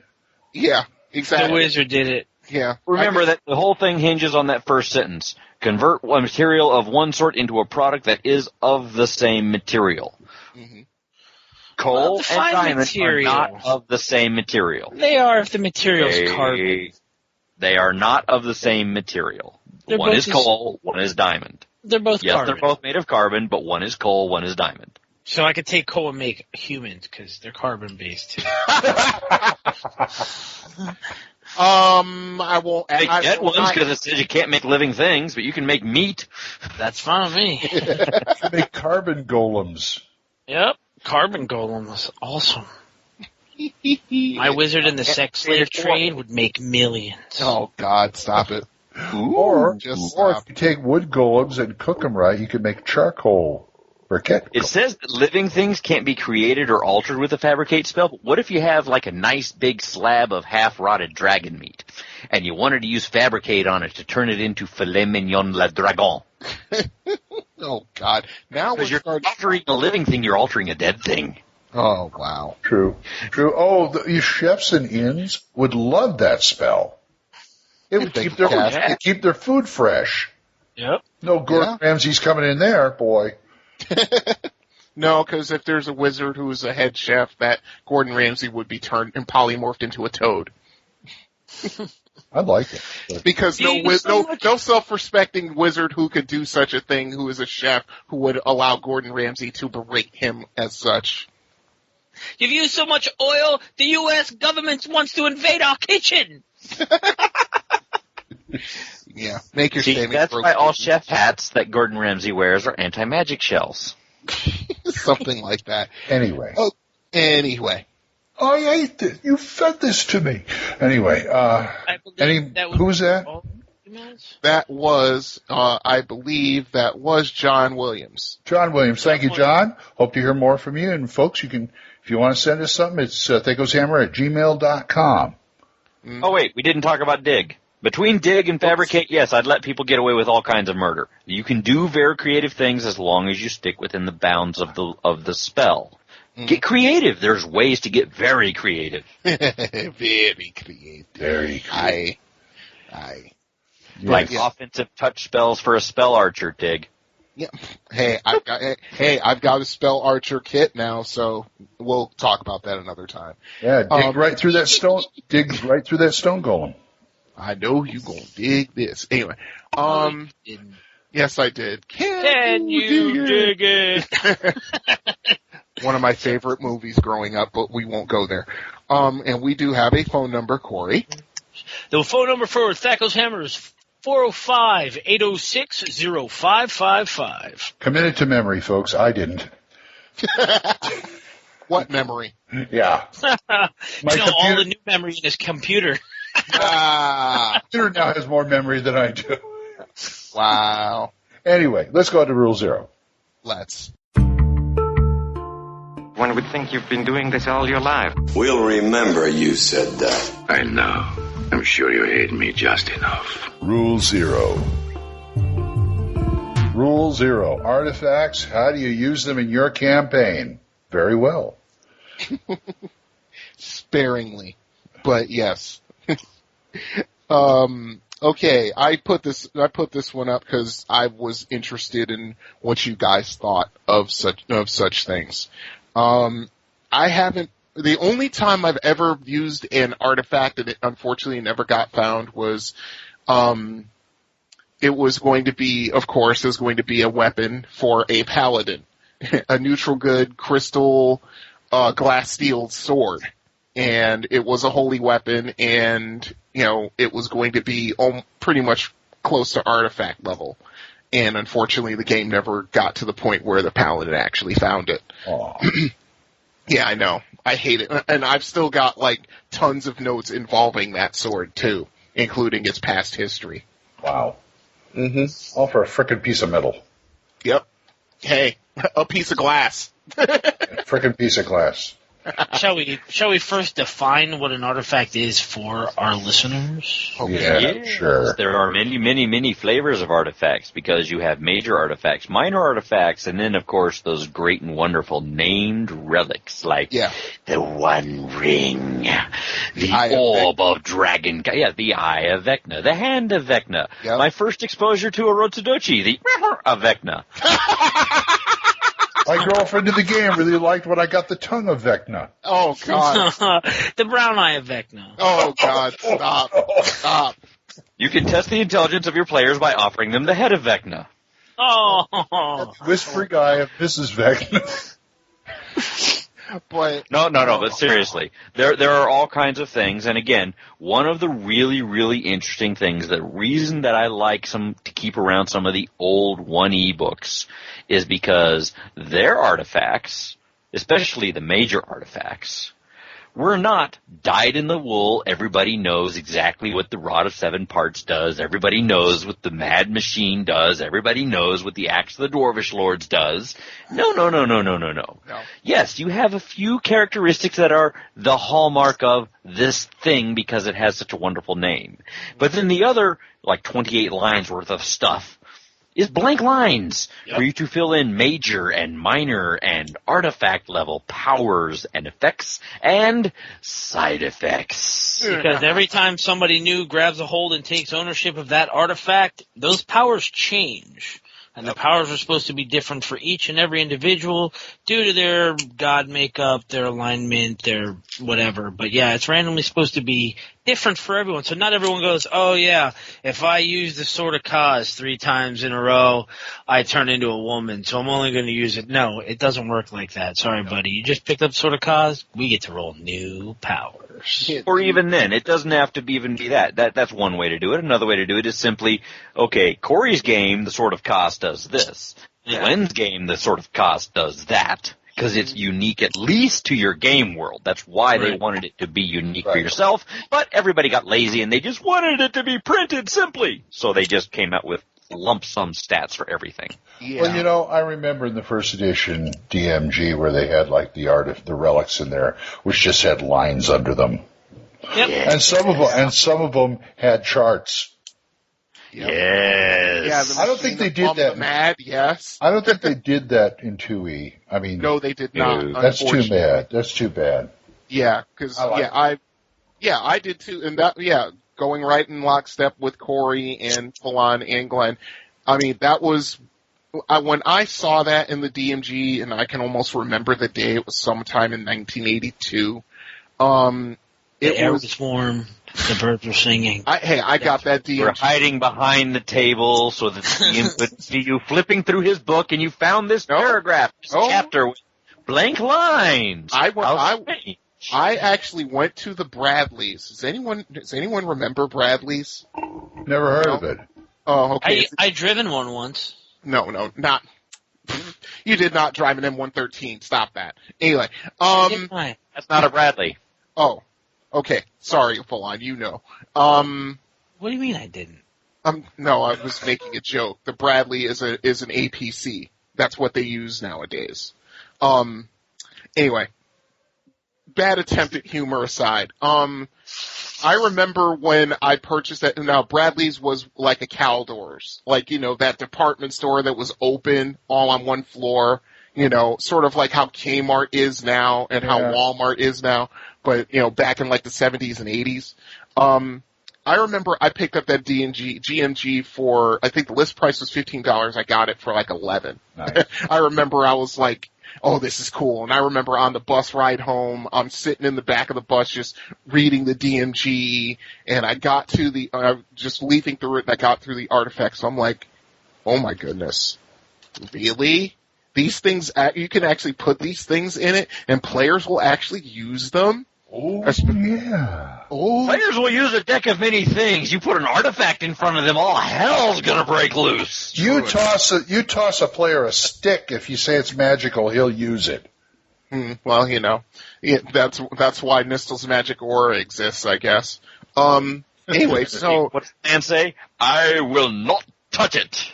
Yeah, exactly. The wizard did it. Yeah. Remember that the whole thing hinges on that first sentence. Convert a material of one sort into a product that is of the same material. Mm-hmm. Coal and diamond are not of the same material. They are if the material's carbon. They are not of the same material. One is coal, one is diamond. They're both carbon. Yes, they're both made of carbon, but one is coal, one is diamond. So I could take coal and make humans because they're carbon-based too. I won't. Make dead ones because it says you can't make living things, but you can make meat. That's fine with me. You make carbon golems. Yep. Carbon golem was awesome. My wizard in the sex slave trade would make millions. Oh, God, stop it. Or if you take wood golems and cook them right, you can make charcoal briquette. It says that living things can't be created or altered with a fabricate spell, but what if you have like a nice big slab of half-rotted dragon meat, and you wanted to use fabricate on it to turn it into filet mignon la dragon? Oh, God. Now because you're altering a living thing, you're altering a dead thing. Oh, wow. True. Oh, the chefs and inns would love that spell. It would keep their food fresh. Yep. No Gordon Ramsay's coming in there, boy. No, because if there's a wizard who is a head chef, that Gordon Ramsay would be turned and polymorphed into a toad. I like it. Because no self-respecting wizard who could do such a thing, who is a chef, who would allow Gordon Ramsay to berate him as such. You've used so much oil, the U.S. government wants to invade our kitchen. Yeah, make your statement. That's why all chef hats that Gordon Ramsay wears are anti-magic shells. Something like that. Anyway. I ate this. You fed this to me. Anyway, who was that? That was, I believe, that was John Williams. John Williams. Thank you, John. Hope to hear more from you. And folks, you can, if you want to send us something, it's THACOshammer@gmail.com. Oh, wait, we didn't talk about dig. Between dig and fabricate, yes, I'd let people get away with all kinds of murder. You can do very creative things as long as you stick within the bounds of the spell. Get creative. There's ways to get very creative. Very creative. Aye. Like offensive touch spells for a spell archer, dig. Yeah. Hey, I've got a spell archer kit now, so we'll talk about that another time. Yeah, dig right through that stone. Dig right through that stone golem. I know you gonna dig this. Anyway, yes, I did. Can you dig it? One of my favorite movies growing up, but we won't go there. And we do have a phone number, Corey. The phone number for THACO's Hammer is 405-806-0555. Committed to memory, folks. I didn't. What memory? Yeah. All the new memory in his computer. Computer now has more memory than I do. Wow. Anyway, let's go to Rule 0. Let's. One would think you've been doing this all your life. We'll remember you said that. I know. I'm sure you hate me just enough. Rule 0. Rule 0. Artifacts, how do you use them in your campaign? Very well. Sparingly, but yes. Okay, I put this one up because I was interested in what you guys thought of such things. The only time I've ever used an artifact that it unfortunately never got found was, it was going to be a weapon for a paladin, a neutral good crystal, glass steel sword. And it was a holy weapon, and, it was going to be pretty much close to artifact level. And unfortunately, the game never got to the point where the paladin actually found it. Yeah, I know. I hate it. And I've still got, tons of notes involving that sword, too, including its past history. Wow. Mm-hmm. All for a frickin' piece of metal. Yep. Hey, a piece of glass. A frickin' piece of glass. Shall we first define what an artifact is for our listeners? Yeah, sure. There are many, many, many flavors of artifacts because you have major artifacts, minor artifacts, and then, of course, those great and wonderful named relics like the One Ring, the Orb of Dragon, the Eye of Vecna, the Hand of Vecna. Yep. My first exposure to a Rotsudochi, the of Vecna. My girlfriend in the game really liked when I got the tongue of Vecna. Oh, God. The brown eye of Vecna. Oh, God. Stop. You can test the intelligence of your players by offering them the head of Vecna. Oh. Whispering eye of Mrs. Vecna. But No, but seriously, there are all kinds of things, and again, one of the really, really interesting things, the reason that I like to keep around some of the old 1E books is because their artifacts, especially the major artifacts, were not dyed in the wool. Everybody knows exactly what the Rod of Seven Parts does. Everybody knows what the Mad Machine does. Everybody knows what the Axe of the Dwarvish Lords does. No. Yes, you have a few characteristics that are the hallmark of this thing because it has such a wonderful name. But then the other, 28 lines worth of stuff is blank lines for you to fill in major and minor and artifact level powers and effects and side effects. Because every time somebody new grabs a hold and takes ownership of that artifact, those powers change. And the powers are supposed to be different for each and every individual due to their god makeup, their alignment, their whatever. But yeah, it's randomly supposed to be different for everyone. So not everyone goes, oh yeah, if I use the Sword of Kaz 3 times in a row, I turn into a woman. So I'm only going to use it. No, it doesn't work like that. Sorry, buddy. You just picked up Sword of Kaz. We get to roll new powers. Or even then, it doesn't have to even be that. That's one way to do it. Another way to do it is simply, okay, Corey's game, the Sword of Kaz does this. Glenn's game, the Sword of Kaz does that. Because it's unique at least to your game world. That's why they wanted it to be unique for yourself. But everybody got lazy and they just wanted it to be printed simply. So they just came out with lump sum stats for everything. Yeah. Well, I remember in the first edition DMG where they had the art of the relics in there, which just had lines under them. Yep. And some of them had charts. Yep. Yes. Yeah, I don't think they did that. Yes. I don't think they did that in 2E. I mean, no, they did not. That's too bad. That's too bad. Yeah, because I did too, and going right in lockstep with Corey and Falon and Glenn. I mean, that was when I saw that in the DMG, and I can almost remember the day. It was sometime in 1982. The air was warm. The birds were singing. I got that DMG. You were hiding behind the table so that the DM couldn't see you flipping through his book, and you found this paragraph, this chapter with blank lines. I actually went to the Bradleys. Does anyone remember Bradleys? Never heard of it. Oh, okay. I driven one once. No, not. You did not drive an M113. Stop that. Anyway, that's not a Bradley. Oh, okay. Sorry, Falon. What do you mean I didn't? No, I was making a joke. The Bradley is an APC. That's what they use nowadays. Anyway, bad attempt at humor aside. I remember when I purchased that. Now, Bradley's was like a Caldor's, that department store that was open all on one floor. Sort of like how Kmart is now and how Walmart is now, but back in the 70s and 80s. I remember I picked up that GMG for, I think the list price was $15. I got it for $11. Nice. I remember I was like, oh, this is cool. And I remember on the bus ride home, I'm sitting in the back of the bus just reading the DMG, and I got to just leafing through it, and I got through the artifacts. So I'm like, oh my goodness. Really? These things, you can actually put these things in it, and players will actually use them? Oh, yeah. Oh. Players will use a deck of many things. You put an artifact in front of them, all hell's gonna break loose. You toss a player a stick. If you say it's magical, he'll use it. Well, that's why Nistel's Magic Aura exists, I guess. Anyway, so what does Dan say? I will not touch it.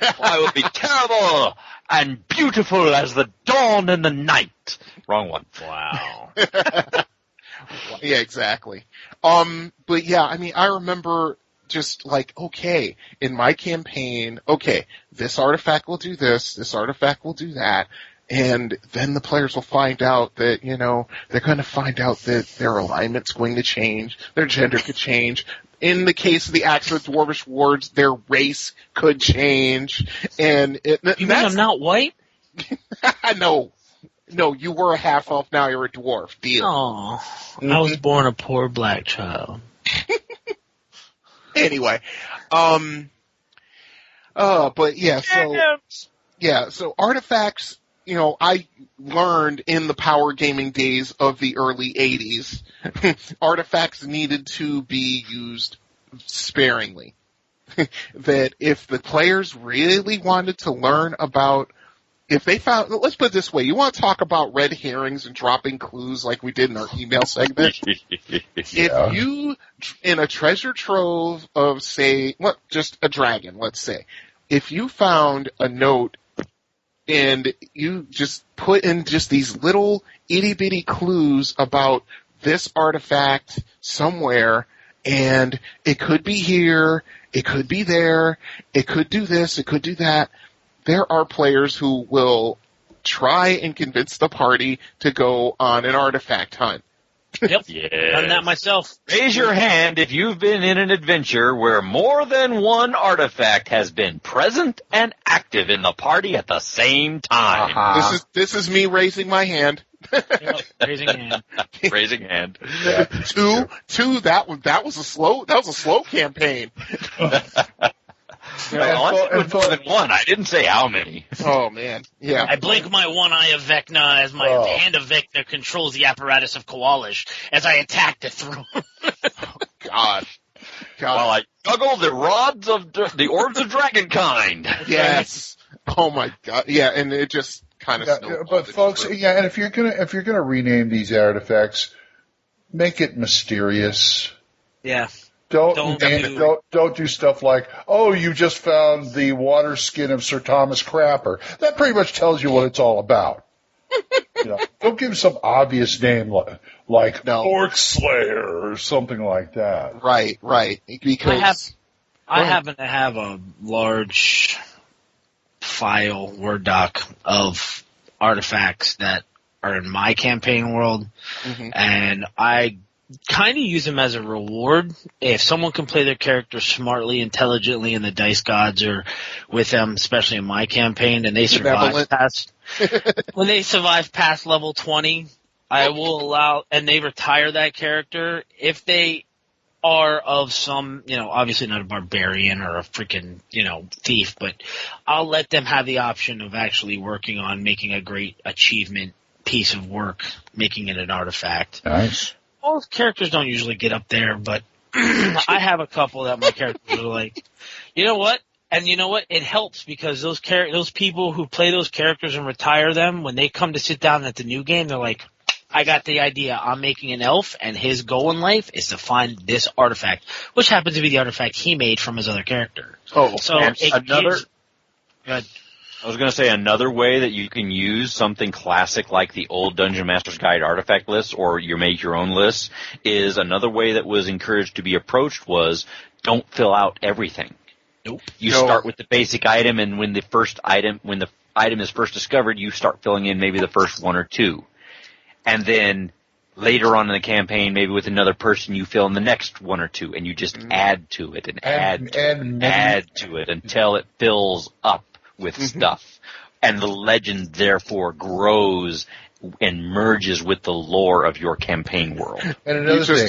I will be terrible and beautiful as the dawn and the night. Wrong one. Wow. Yeah, exactly. But yeah, I mean, I remember just okay, in my campaign, okay, this artifact will do this artifact will do that, and then the players will find out that, they're going to find out that their alignment's going to change, their gender could change. In the case of the Axe of the Dwarvish Lords, their race could change, and you mean I'm not white? No, you were a half-elf, now you're a dwarf. Deal. Oh, I was born a poor black child. Anyway, but yeah, so artifacts, I learned in the power gaming days of the early 80s, artifacts needed to be used sparingly. That if the players really wanted to learn about, if they found, let's put it this way, you want to talk about red herrings and dropping clues like we did in our email segment? If you, in a treasure trove of, say, just a dragon, let's say, if you found a note and you just put in just these little itty-bitty clues about this artifact somewhere, and it could be here, it could be there, it could do this, it could do that, there are players who will try and convince the party to go on an artifact hunt. Yep. Yes. Done that myself. Raise your hand if you've been in an adventure where more than one artifact has been present and active in the party at the same time. This is me raising my hand. Yep, raising hand. Raising hand. Yeah. Two. That was a slow campaign. More than one. I didn't say how many. Oh man, yeah. I blink my one eye of Vecna as my hand of Vecna controls the apparatus of Koalish as I attack the throne. God. While I juggle the rods of the orbs of dragonkind. Yes. Oh my God. Yeah, and it just kind of. Yeah, but folks, and if you're gonna rename these artifacts, make it mysterious. Yeah. Don't do stuff like, oh, you just found the water skin of Sir Thomas Crapper. That pretty much tells you what it's all about. Don't give some obvious name like Orc Slayer or something like that. Right. Because I happen to have a large file, Word doc, of artifacts that are in my campaign world, and I kind of use them as a reward. If someone can play their character smartly, intelligently, and the dice gods are with them, especially in my campaign, and they survive when they survive past level 20, I will allow, and they retire that character if they are of some, obviously not a barbarian or a freaking, thief, but I'll let them have the option of actually working on making a great achievement piece of work, making it an artifact. Nice. Most characters don't usually get up there, but I have a couple that my characters are like, you know what? And you know what? It helps because those people who play those characters and retire them, when they come to sit down at the new game, they're like, I got the idea. I'm making an elf, and his goal in life is to find this artifact, which happens to be the artifact he made from his other character. Oh, so I was going to say another way that you can use something classic like the old Dungeon Master's Guide artifact list, or you make your own list, is another way that was encouraged to be approached was don't fill out everything. Nope. You start with the basic item, and when the item is first discovered, you start filling in maybe the first one or two. And then later on in the campaign, maybe with another person, you fill in the next one or two, and you just add to it and add to it until it fills up with stuff. And the legend, therefore, grows and merges with the lore of your campaign world. And another thing.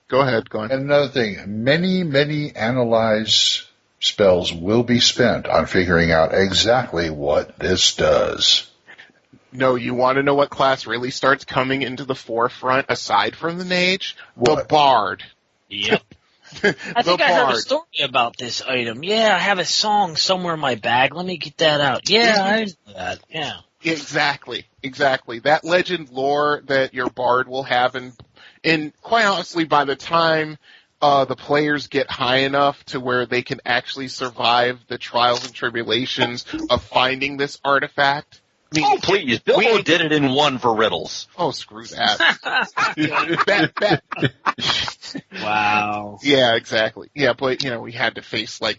Go ahead. And another thing. Many analyze spells will be spent on figuring out exactly what this does. No, you want to know what class really starts coming into the forefront aside from the mage? What? The bard. Yep. I think I heard a story about this item. Yeah, I have a song somewhere in my bag. Let me get that out. Yeah, I know that. Yeah. Exactly. That legend lore that your bard will have, and quite honestly, by the time the players get high enough to where they can actually survive the trials and tribulations of finding this artifact. Please. Bilbo did it in one for riddles. Oh, screw that. Wow. Yeah, exactly. Yeah, but, we had to face, a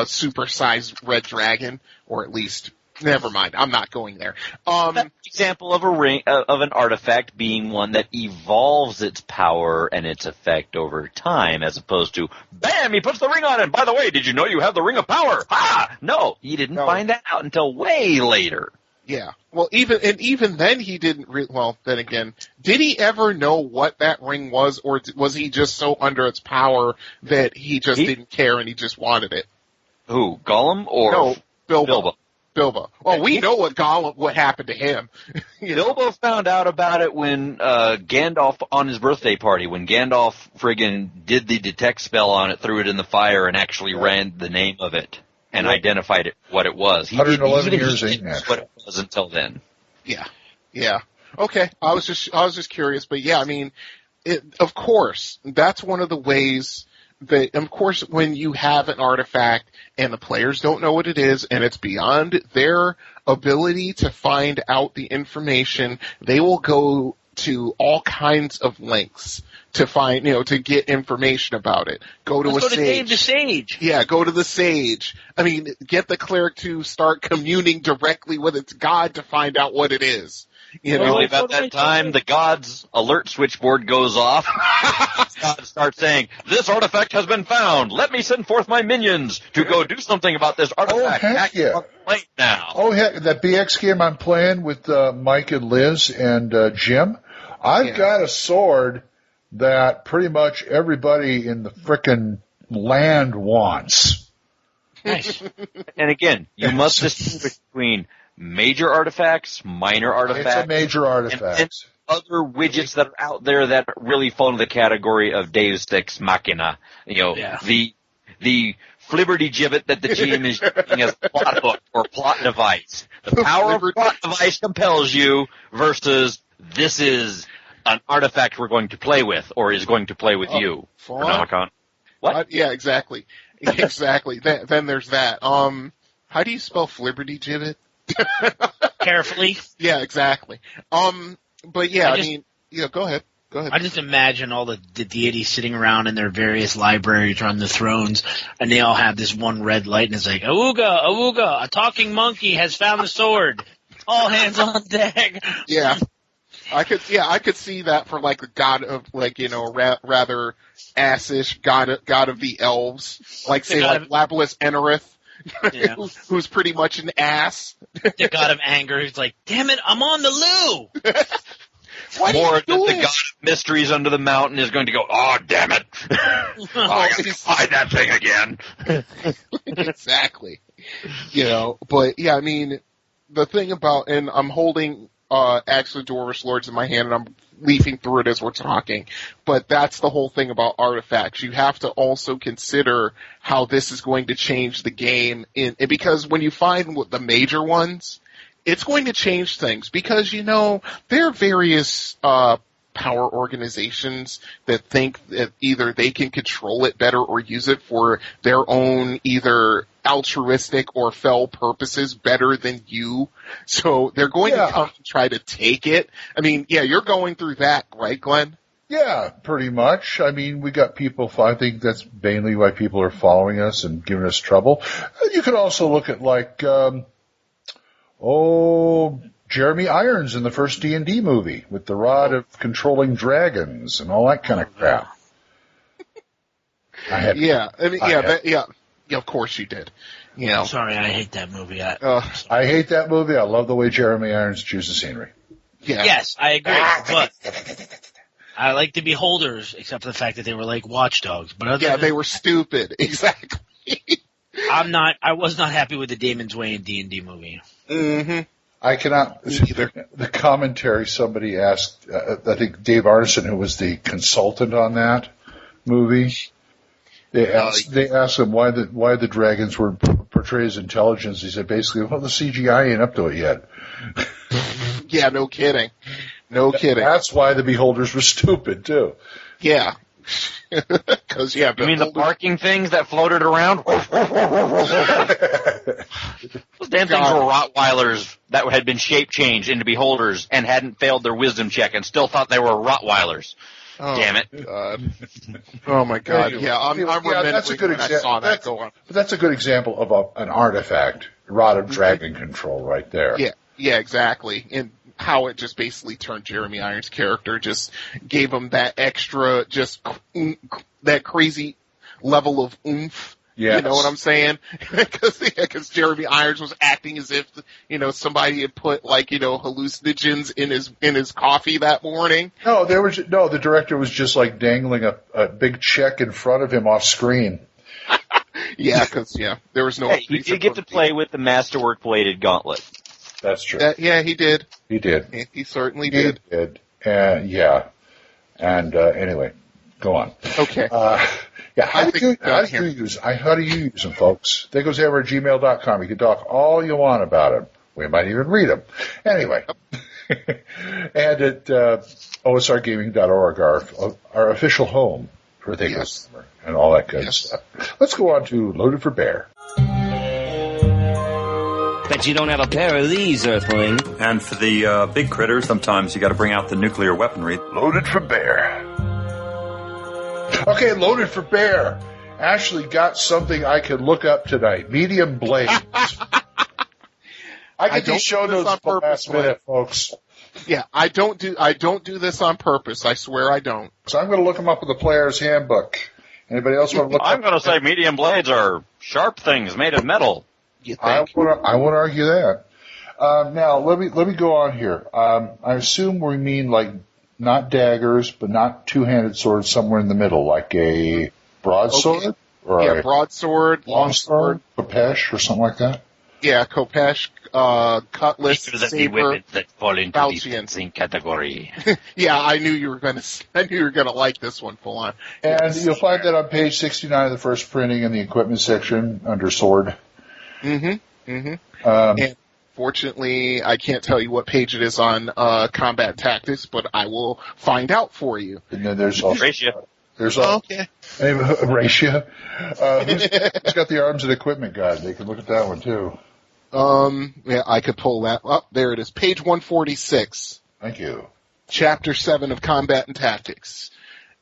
supersized red dragon, or at least, never mind, I'm not going there. Example of an artifact being one that evolves its power and its effect over time, as opposed to, bam, he puts the ring on it. By the way, did you know you have the ring of power? No, he didn't find that out until way later. Yeah. Well, even then he didn't. Then again, did he ever know what that ring was, or was he just so under its power that he didn't care and he just wanted it? Who, Gollum or no, Bilbo? Bilbo. Well, we know what happened to him. Bilbo found out about it when Gandalf, on his birthday party, when Gandalf friggin' did the detect spell on it, threw it in the fire, and actually ran the name of it and identified it what it was. 111 years ain't that. What it was until then. Yeah. Okay, I was just curious, but yeah, I mean, of course, that's one of the ways that, of course, when you have an artifact and the players don't know what it is and it's beyond their ability to find out the information, they will go to all kinds of lengths to find, to get information about it. Go to Let's a go to Dave the Sage. Yeah, go to the sage. I mean, get the cleric to start communing directly with its god to find out what it is. Really, about that time, the god's alert switchboard goes off. God starts saying, "This artifact has been found. Let me send forth my minions to go do something about this artifact." Oh, heck yeah. Right now. Oh, heck, that BX game I'm playing with Mike and Liz and Jim, I've got a sword that pretty much everybody in the frickin' land wants. Nice. And again, you must distinguish between major artifacts, minor artifacts. It's a major artifact. And other widgets that are out there that really fall into the category of Deus Ex Machina. The flibberty gibbet that the GM is using as a plot hook or plot device. The power of plot device compels you versus this is an artifact we're going to play with or is going to play with you. What? Yeah, exactly. Exactly. Then there's that. How do you spell flibberty gibbet? Carefully. Yeah, exactly. But yeah, go ahead. I just imagine all the deities sitting around in their various libraries or on the thrones, and they all have this one red light, and it's like, "Awooga, awooga, a talking monkey has found the sword. All hands on deck." Yeah. I could see that for like a god of rather assish god of the elves, like say like Lapis Enerith. Yeah. Who's pretty much an ass. The god of anger. He's like, "Damn it, I'm on the loo." Or the god of mysteries under the mountain is going to go, "Oh, damn it. I got to find that thing again." Exactly. But yeah, I mean, the thing about, and I'm holding Axe of the Dwarvish Lords in my hand, and I'm leafing through it as we're talking. But that's the whole thing about artifacts. You have to also consider how this is going to change the game, because when you find the major ones, it's going to change things, because there are various power organizations that think that either they can control it better or use it for their own either altruistic or fell purposes better than you. So they're going to come and try to take it. I mean, you're going through that, right, Glenn? Yeah, pretty much. I mean, we got people, I think that's mainly why people are following us and giving us trouble. You could also look at Jeremy Irons in the first D&D movie with the rod of controlling dragons and all that kind of crap. Of course you did. I'm sorry, I hate that movie. I hate that movie. I love the way Jeremy Irons chooses scenery. Yeah. Yes, I agree, but I like the Beholders, except for the fact that they were like watchdogs. But they were stupid. Exactly. I was not happy with the Damon's Way in D&D movie. Mm-hmm. I cannot either. The commentary somebody asked, I think Dave Arneson, who was the consultant on that movie, they asked him why the dragons were portrayed as intelligence. He said basically, well, the CGI ain't up to it yet. Yeah, no kidding. No kidding. That's why the Beholders were stupid too. Yeah. Because you mean the barking things that floated around? Those damn things were Rottweilers that had been shape changed into Beholders and hadn't failed their wisdom check and still thought they were Rottweilers. Oh, damn it! God. Oh my God! That's a good example. But that's a good example of an artifact, rod of dragon control, right there. Yeah, exactly. And how it just basically turned Jeremy Irons' character, just gave him that extra, just that crazy level of oomph. Yes. You know what I'm saying? Because Jeremy Irons was acting as if, somebody had put hallucinogens in his coffee that morning. No, the director was just like dangling a big check in front of him off screen. Yeah, because there was no. Hey, you did get to play with the Masterwork bladed gauntlet. That's true. Yeah, he did. He did. He certainly did. He did. Yeah. And anyway, go on. Okay. How do you use them, folks? THACOshammer@gmail.com. You can talk all you want about them. We might even read them. Anyway. And at osrgaming.org, our official home for THACO's Hammer and all that good stuff. Let's go on to Loaded for Bear. Bet you don't have a pair of these, Earthling. And for the big critters, sometimes you got to bring out the nuclear weaponry. Loaded for Bear. Okay, Loaded for Bear. Ashley got something I could look up tonight. Medium blades. I get these show notes at the last minute, folks. Yeah, I don't do this on purpose. I swear I don't. So I'm going to look them up in the player's handbook. Anybody else want to look? I'm going to say medium blades are sharp things made of metal. I want to argue that. Now let me go on here. I assume we mean like not daggers, but not two-handed swords, somewhere in the middle, like a broadsword, or broadsword, longsword, khopesh, or something like that. Yeah, khopesh, cutlass, saber, that fall into the fencing category. Yeah, I knew you were going to like this one full on. And you'll find that on page 69 of the first printing in the equipment section under sword. And fortunately, I can't tell you what page it is on combat tactics, but I will find out for you. And then there's also ratio. There's also ratio. Who's got the arms and equipment guide? They can look at that one too. Yeah, I could pull that up. There it is, page 146. Thank you. Chapter 7 of Combat and Tactics.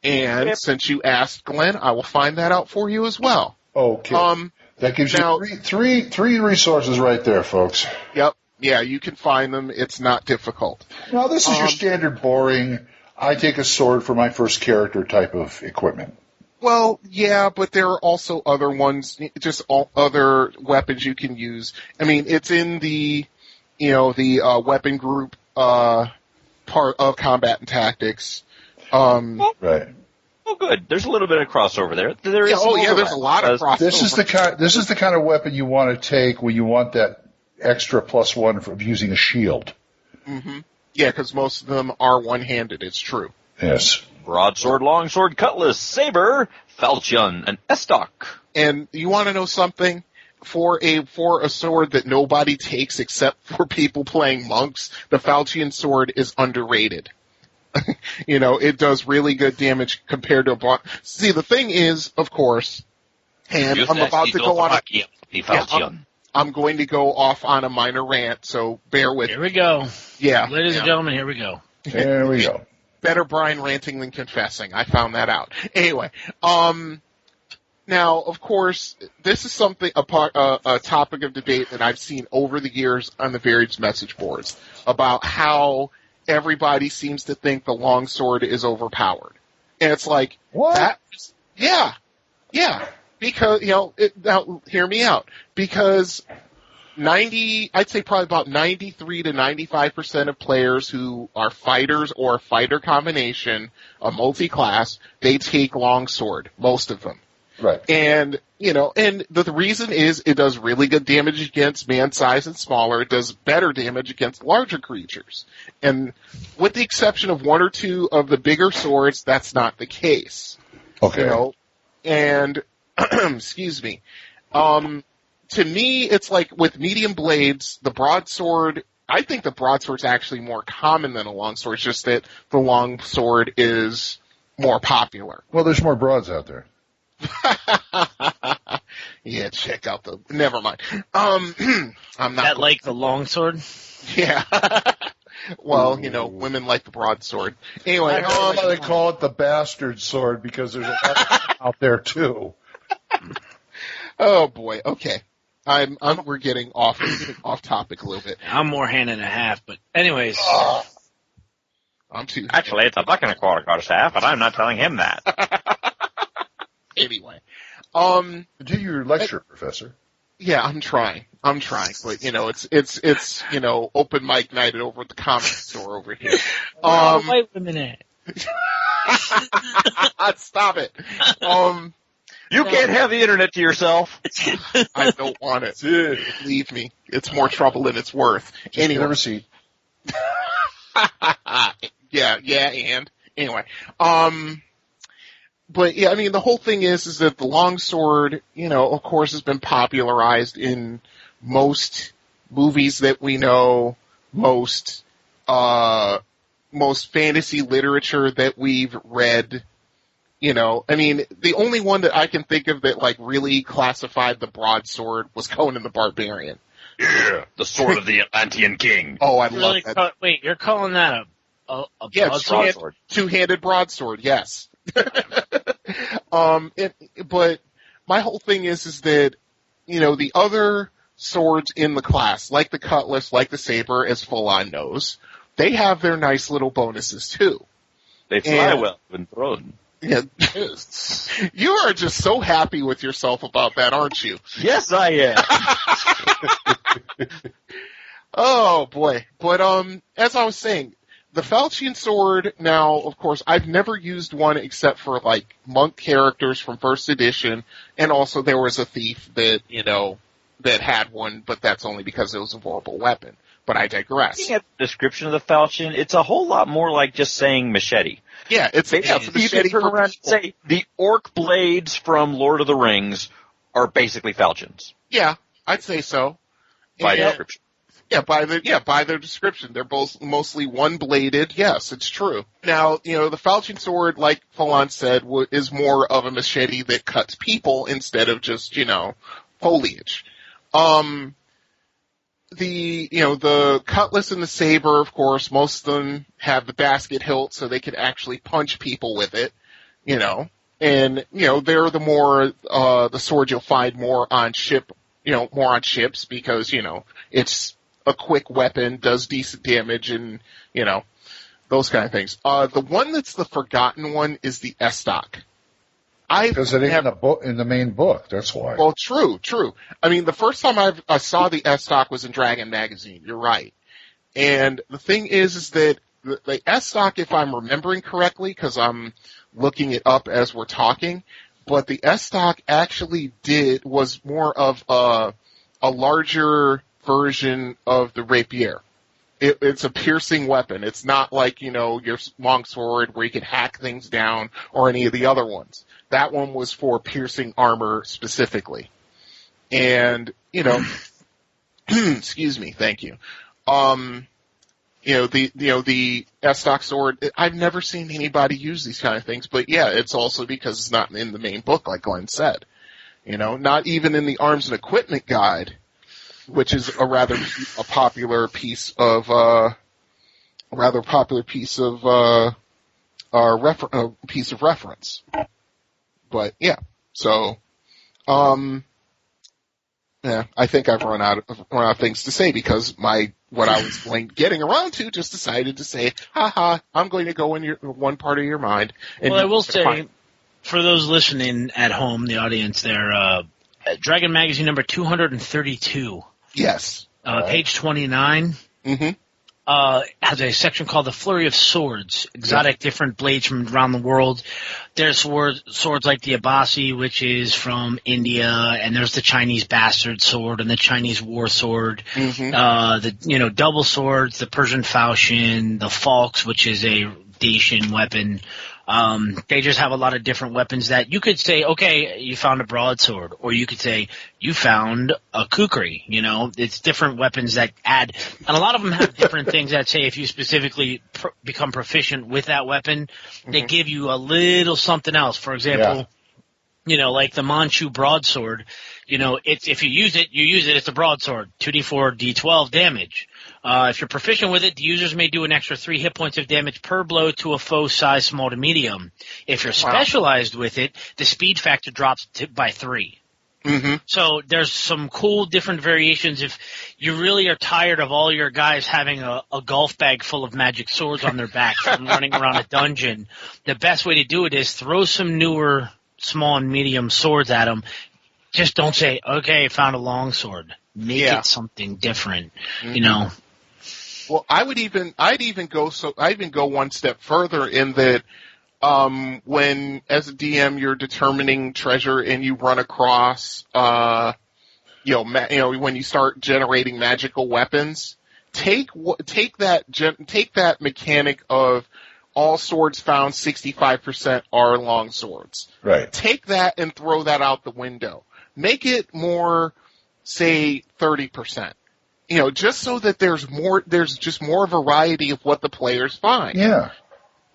And since you asked, Glenn, I will find that out for you as well. Okay. That gives you three resources right there, folks. Yep. Yeah, you can find them. It's not difficult. Now, this is your standard boring, I take a sword for my first character type of equipment. Well, yeah, but there are also other ones, just other weapons you can use. I mean, it's in the weapon group part of Combat and Tactics. Right. Oh, good. There's a little bit of crossover there. There's a lot of crossover. This is the kind of weapon you want to take when you want that extra +1 from using a shield. Mm-hmm. Yeah, because most of them are one-handed. It's true. Yes. Broadsword, longsword, cutlass, saber, falchion, and estoc. And you want to know something? For a sword that nobody takes except for people playing monks, the falchion sword is underrated. It does really good damage compared to a See, the thing is, of course, and I'm about to go on I'm going to go off on a minor rant, so bear with me. Here we go. Yeah. Ladies and gentlemen, here we go. There we go. Better Brian ranting than confessing. I found that out. Anyway, now, of course, this is a topic of debate that I've seen over the years on the various message boards about how everybody seems to think the longsword is overpowered. And it's like, what? Yeah. Because, now hear me out. Because I'd say probably about 93 to 95% of players who are fighters or a fighter combination, a multi-class, they take longsword, most of them. Right. And, and the reason is it does really good damage against man size and smaller. It does better damage against larger creatures. And with the exception of one or two of the bigger swords, that's not the case. Okay. And, excuse me. To me, it's like with medium blades, the broadsword, I think the broadsword's actually more common than a longsword. It's just that the longsword is more popular. Well, there's more broads out there. Yeah, check out never mind. I'm not that like the longsword? Yeah. Well, women like the broadsword. Anyway, they call it the bastard sword because there's a lot out there too. Oh boy. Okay. We're getting off topic a little bit. I'm more hand and a half, but anyways. Actually, it's a buck and a quarter staff, but I'm not telling him that. Anyway. Do your lecture, Professor. Yeah, I'm trying, but it's open mic night over at the comic store over here. Wait a minute. Stop it. You can't have the internet to yourself. I don't want it. Leave me. It's more trouble than it's worth. Just get a receipt. Yeah, and anyway. But yeah, I mean, the whole thing is that the longsword, of course, has been popularized in most movies that we know, most fantasy literature that we've read. I mean, the only one that I can think of that really classified the broadsword was Conan the Barbarian. Yeah, the sword of the Atlantean king. Oh, I love that. Wait, you're calling that a broadsword? Two-handed broadsword, yes. But my whole thing is that, the other swords in the class, like the cutlass, like the saber, as Full-On knows, they have their nice little bonuses too. They fly well when thrown. Yeah, you are just so happy with yourself about that, aren't you? Yes, I am. Oh boy! But as I was saying, the falchion sword. Now, of course, I've never used one except for monk characters from first edition, and also there was a thief that that had one, but that's only because it was a horrible weapon. But I digress. Looking at the description of the falchion, it's a whole lot more like just saying machete. Yeah, it's a machete for people. Say the orc blades from Lord of the Rings are basically falchions. Yeah, I'd say so. By description. Yeah, by their description, they're both mostly one-bladed. Yes, it's true. Now, the falchion sword, like Falon said, is more of a machete that cuts people instead of just foliage. The cutlass and the saber, of course, most of them have the basket hilt so they can actually punch people with it, and, they're the more, the sword you'll find more on ships because, it's a quick weapon, does decent damage and, those kind of things. The one that's the forgotten one is the estoc. Because it ain't in the main book, that's why. Well, true. I mean, the first time I saw the estoc was in Dragon Magazine, you're right. And the thing is that the estoc, if I'm remembering correctly, because I'm looking it up as we're talking, but the estoc actually was more of a larger version of the rapier. It's a piercing weapon. It's not like, your longsword where you can hack things down or any of the other ones. That one was for piercing armor specifically. And, excuse me, thank you. The estoc sword, I've never seen anybody use these kind of things, but yeah, it's also because it's not in the main book, like Glenn said. Not even in the Arms and Equipment Guide, which is a rather popular piece of reference. But yeah, so I think I've run out of things to say because what I was getting around to just decided to say, haha, I'm going to go in one part of your mind. And well, I will say, for those listening at home, the audience there, Dragon Magazine number 232. Yes. Page 29. Mm-hmm. Has a section called The Flurry of Swords, exotic different blades from around the world. There's swords like the Abasi, which is from India, and there's the Chinese bastard sword and the Chinese war sword, the double swords, the Persian falchion, the falx, which is a Dacian weapon. They just have a lot of different weapons that you could say, okay, you found a broadsword, or you could say you found a kukri. It's different weapons that add, and a lot of them have different things that say if you specifically become proficient with that weapon, they give you a little something else. For example, like the Manchu broadsword, if you use it, it's a broadsword, 2d4 d12 damage. If you're proficient with it, the users may do an extra 3 hit points of damage per blow to a foe size small to medium. If you're specialized with it, the speed factor drops by 3. Mm-hmm. So there's some cool different variations. If you really are tired of all your guys having a golf bag full of magic swords on their backs from running around a dungeon, the best way to do it is throw some newer small and medium swords at them. Just don't say, okay, found a long sword. Make it something different, Well, I'd even go one step further in that when, as a DM, you're determining treasure and you run across, when you start generating magical weapons, take that mechanic of all swords found 65% are long swords. Right. Take that and throw that out the window. Make it more, say, 30%. Just so that there's just more variety of what the players find. Yeah.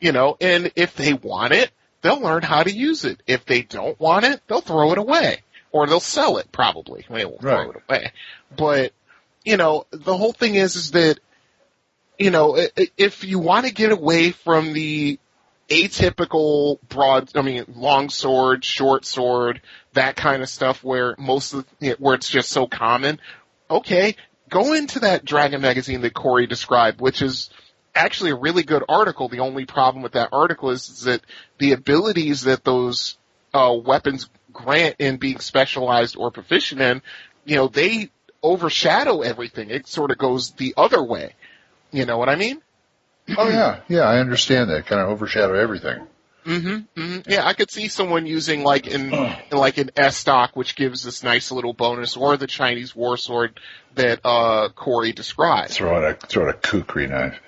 And if they want it, they'll learn how to use it. If they don't want it, they'll throw it away. Or they'll sell it, probably. They won't throw it away. But, the whole thing is that, if you want to get away from the atypical long sword, short sword, that kind of stuff where where it's just so common, okay, go into that Dragon magazine that Corey described, which is actually a really good article. The only problem with that article is that the abilities that those weapons grant in being specialized or proficient in, they overshadow everything. It sort of goes the other way. You know what I mean? Oh, yeah. Yeah, I understand that. Kind of overshadow everything. Yeah, I could see someone using an S stock, which gives this nice little bonus, or the Chinese war sword that Corey described. Throw out a kukri knife.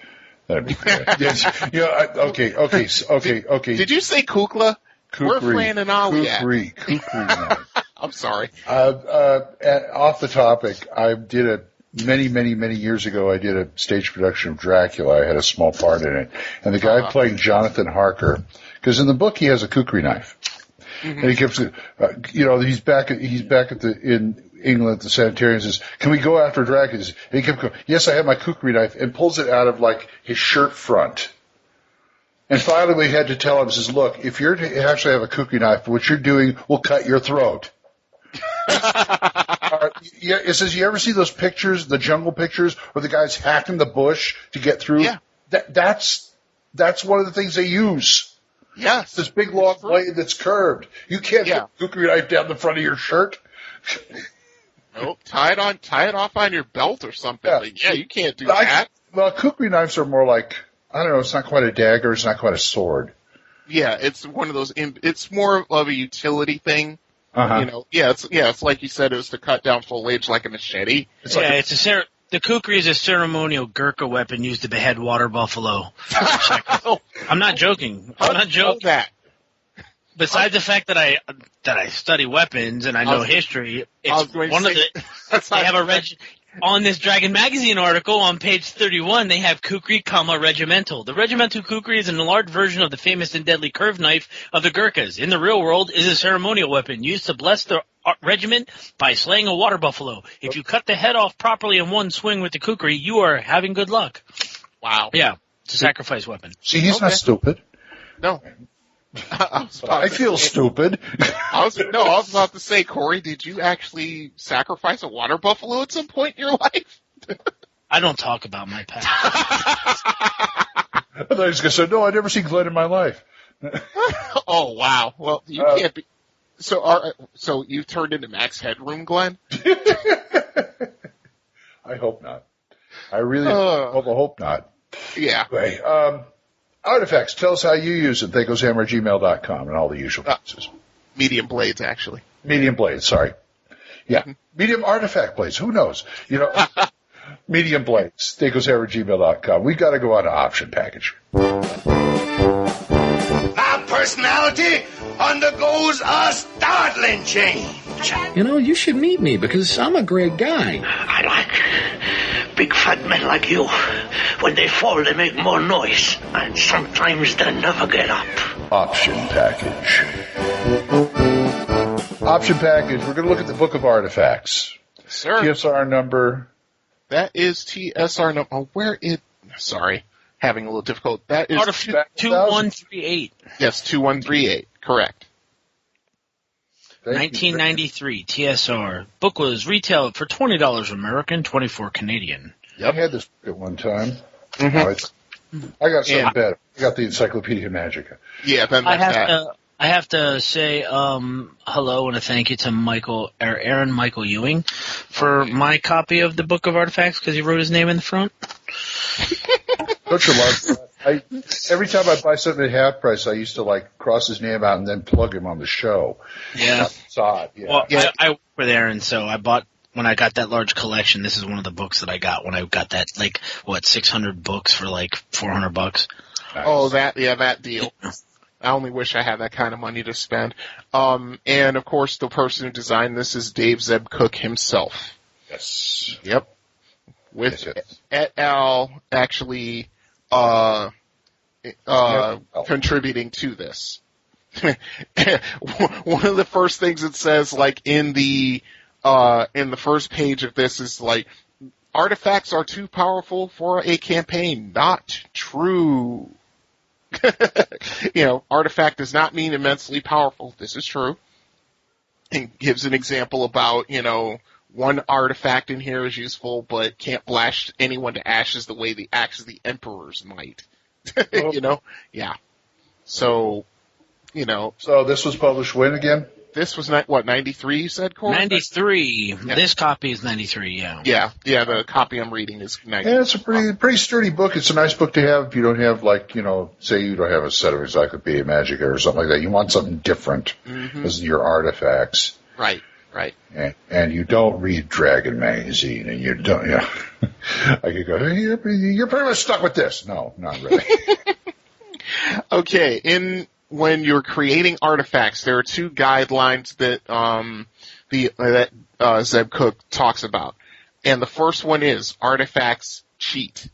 That'd be great. Yes. Okay. Did you say kukla? We're Fran and Ollie at. Kukri knife. I'm sorry. Off the topic, I did many years ago, I did a stage production of Dracula. I had a small part in it. And the guy playing Jonathan Harker, because in the book he has a kukri knife. Mm-hmm. And he keeps, he's back in England, the sanitarium, says, "Can we go after Dracula?" And he kept going, "Yes, I have my kukri knife," and pulls it out of his shirt front. And finally we had to tell him, says, "Look, if you're to actually have a kukri knife, what you're doing will cut your throat." It says, you ever see those pictures, the jungle pictures, where the guy's hacking the bush to get through? Yeah. That's one of the things they use. Yes. This big long blade that's curved. You can't put a kukri knife down the front of your shirt. Nope. Tie it off on your belt or something. Yeah, you can't do that. Well, kukri knives are more like, I don't know, it's not quite a dagger, it's not quite a sword. Yeah, it's one of those, it's more of a utility thing. Uh-huh. It's like you said, it was to cut down foliage like a machete. The kukri is a ceremonial Gurkha weapon used to behead water buffalo. I'm not joking. That. Besides the fact that I study weapons and I know history, it's one of the. They have on this Dragon magazine article on page 31. They have kukri, regimental. The regimental kukri is an enlarged version of the famous and deadly curved knife of the Gurkhas. In the real world, is a ceremonial weapon used to bless the regiment by slaying a water buffalo. If you cut the head off properly in one swing with the kukri, you are having good luck. Wow. Yeah, it's a sacrifice weapon. See, he's not stupid. No. I feel stupid. I was about to say, Corey, did you actually sacrifice a water buffalo at some point in your life? I don't talk about my past. I thought he was going to say, no, I've never seen Glen in my life. Oh, wow. Well, you can't be. So you've turned into Max Headroom, Glenn? I hope not. I really hope not. Yeah. Anyway, Artifacts, tell us how you use it. THACOshammer@gmail.com and all the usual places. Medium blades, actually. Medium blades, sorry. Yeah. Mm-hmm. Medium artifact blades, who knows? Medium blades, THACOshammer@gmail.com. We've got to go on to option package. My personality undergoes a startling change. You should meet me because I'm a great guy. I like big fat men like you. When they fall, they make more noise. And sometimes they never get up. Option package. Option package. We're going to look at the Book of Artifacts. Sir. TSR number. That is TSR number. Oh, sorry. Having a little difficult. That is 2138. Yes, 2138. Correct. 1993 TSR. Book was retailed for $20 American, $24 Canadian. Yep. I had this at one time. Mm-hmm. I got something better. I got the Encyclopedia Magica. Yeah, then I have to say hello and a thank you to Aaron Michael Ewing for my copy of the Book of Artifacts because he wrote his name in the front. Don't you love that? Every time I buy something at half price, I used to like cross his name out and then plug him on the show. Yeah. It's odd. Yeah. Well, I work for there, and so I bought, when I got that large collection, this is one of the books that I got when I got that, 600 books for like $400. Nice. Oh, that deal. I only wish I had that kind of money to spend. And of course, the person who designed this is Dave Zeb Cook himself. Yes. Yep. With et al. Actually contributing to this. One of the first things it says, like in the first page of this, is like, artifacts are too powerful for a campaign. Not true. Artifact does not mean immensely powerful. This is true. And gives an example about, one artifact in here is useful, but can't blast anyone to ashes the way the axe of the emperors might. Yeah. So, So this was published when again? This was 93, you said, Corey? 93. Yeah. This copy is 93, yeah. Yeah, the copy I'm reading is 93. Yeah, it's a pretty sturdy book. It's a nice book to have if you don't have, say you don't have a set of Encyclopedia Magica or something like that. You want something different as your artifacts. Right. And you don't read Dragon Magazine, and you don't, I could go, hey, you're pretty much stuck with this. No, not really. Okay, when you're creating artifacts, there are two guidelines that Zeb Cook talks about, and the first one is artifacts cheat.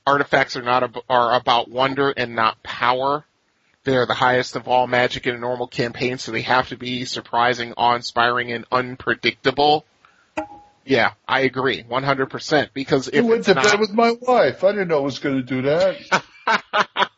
Artifacts are about wonder and not power. They're the highest of all magic in a normal campaign, so they have to be surprising, awe-inspiring, and unpredictable. Yeah, I agree, 100%. Because if I went to bed with my wife. I didn't know I was going to do that.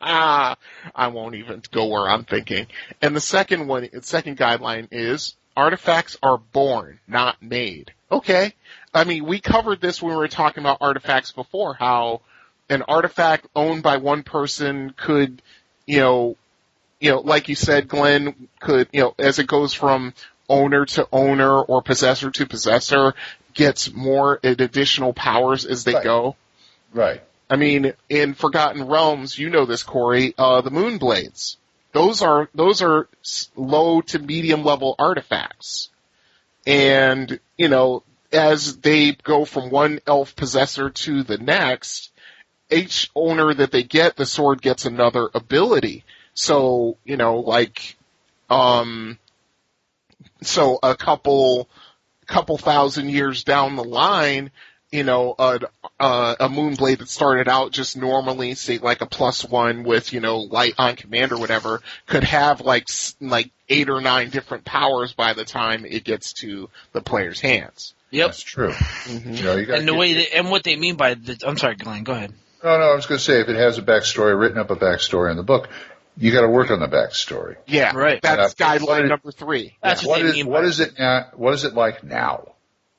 I won't even go where I'm thinking. And the second guideline is artifacts are born, not made. Okay. I mean, we covered this when we were talking about artifacts before, how an artifact owned by one person could, like you said, Glenn, could, as it goes from owner to owner or possessor to possessor, gets more additional powers as they go. Right. I mean, in Forgotten Realms, you know this, Corey, the Moonblades. Those are low to medium level artifacts. And, as they go from one elf possessor to the next, each owner that they get, the sword gets another ability. So, so a couple thousand years down the line, a Moonblade that started out just normally, say like a +1 with, light on command or whatever, could have like 8 or 9 different powers by the time it gets to the player's hands. Yep. That's true. Mm-hmm. And what they mean by I'm sorry, Glenn, go ahead. No, I was going to say, if it has a backstory, written up a backstory in the book, you got to work on the backstory. Yeah, right. That's guideline number 3. That's what they mean. What is it like now?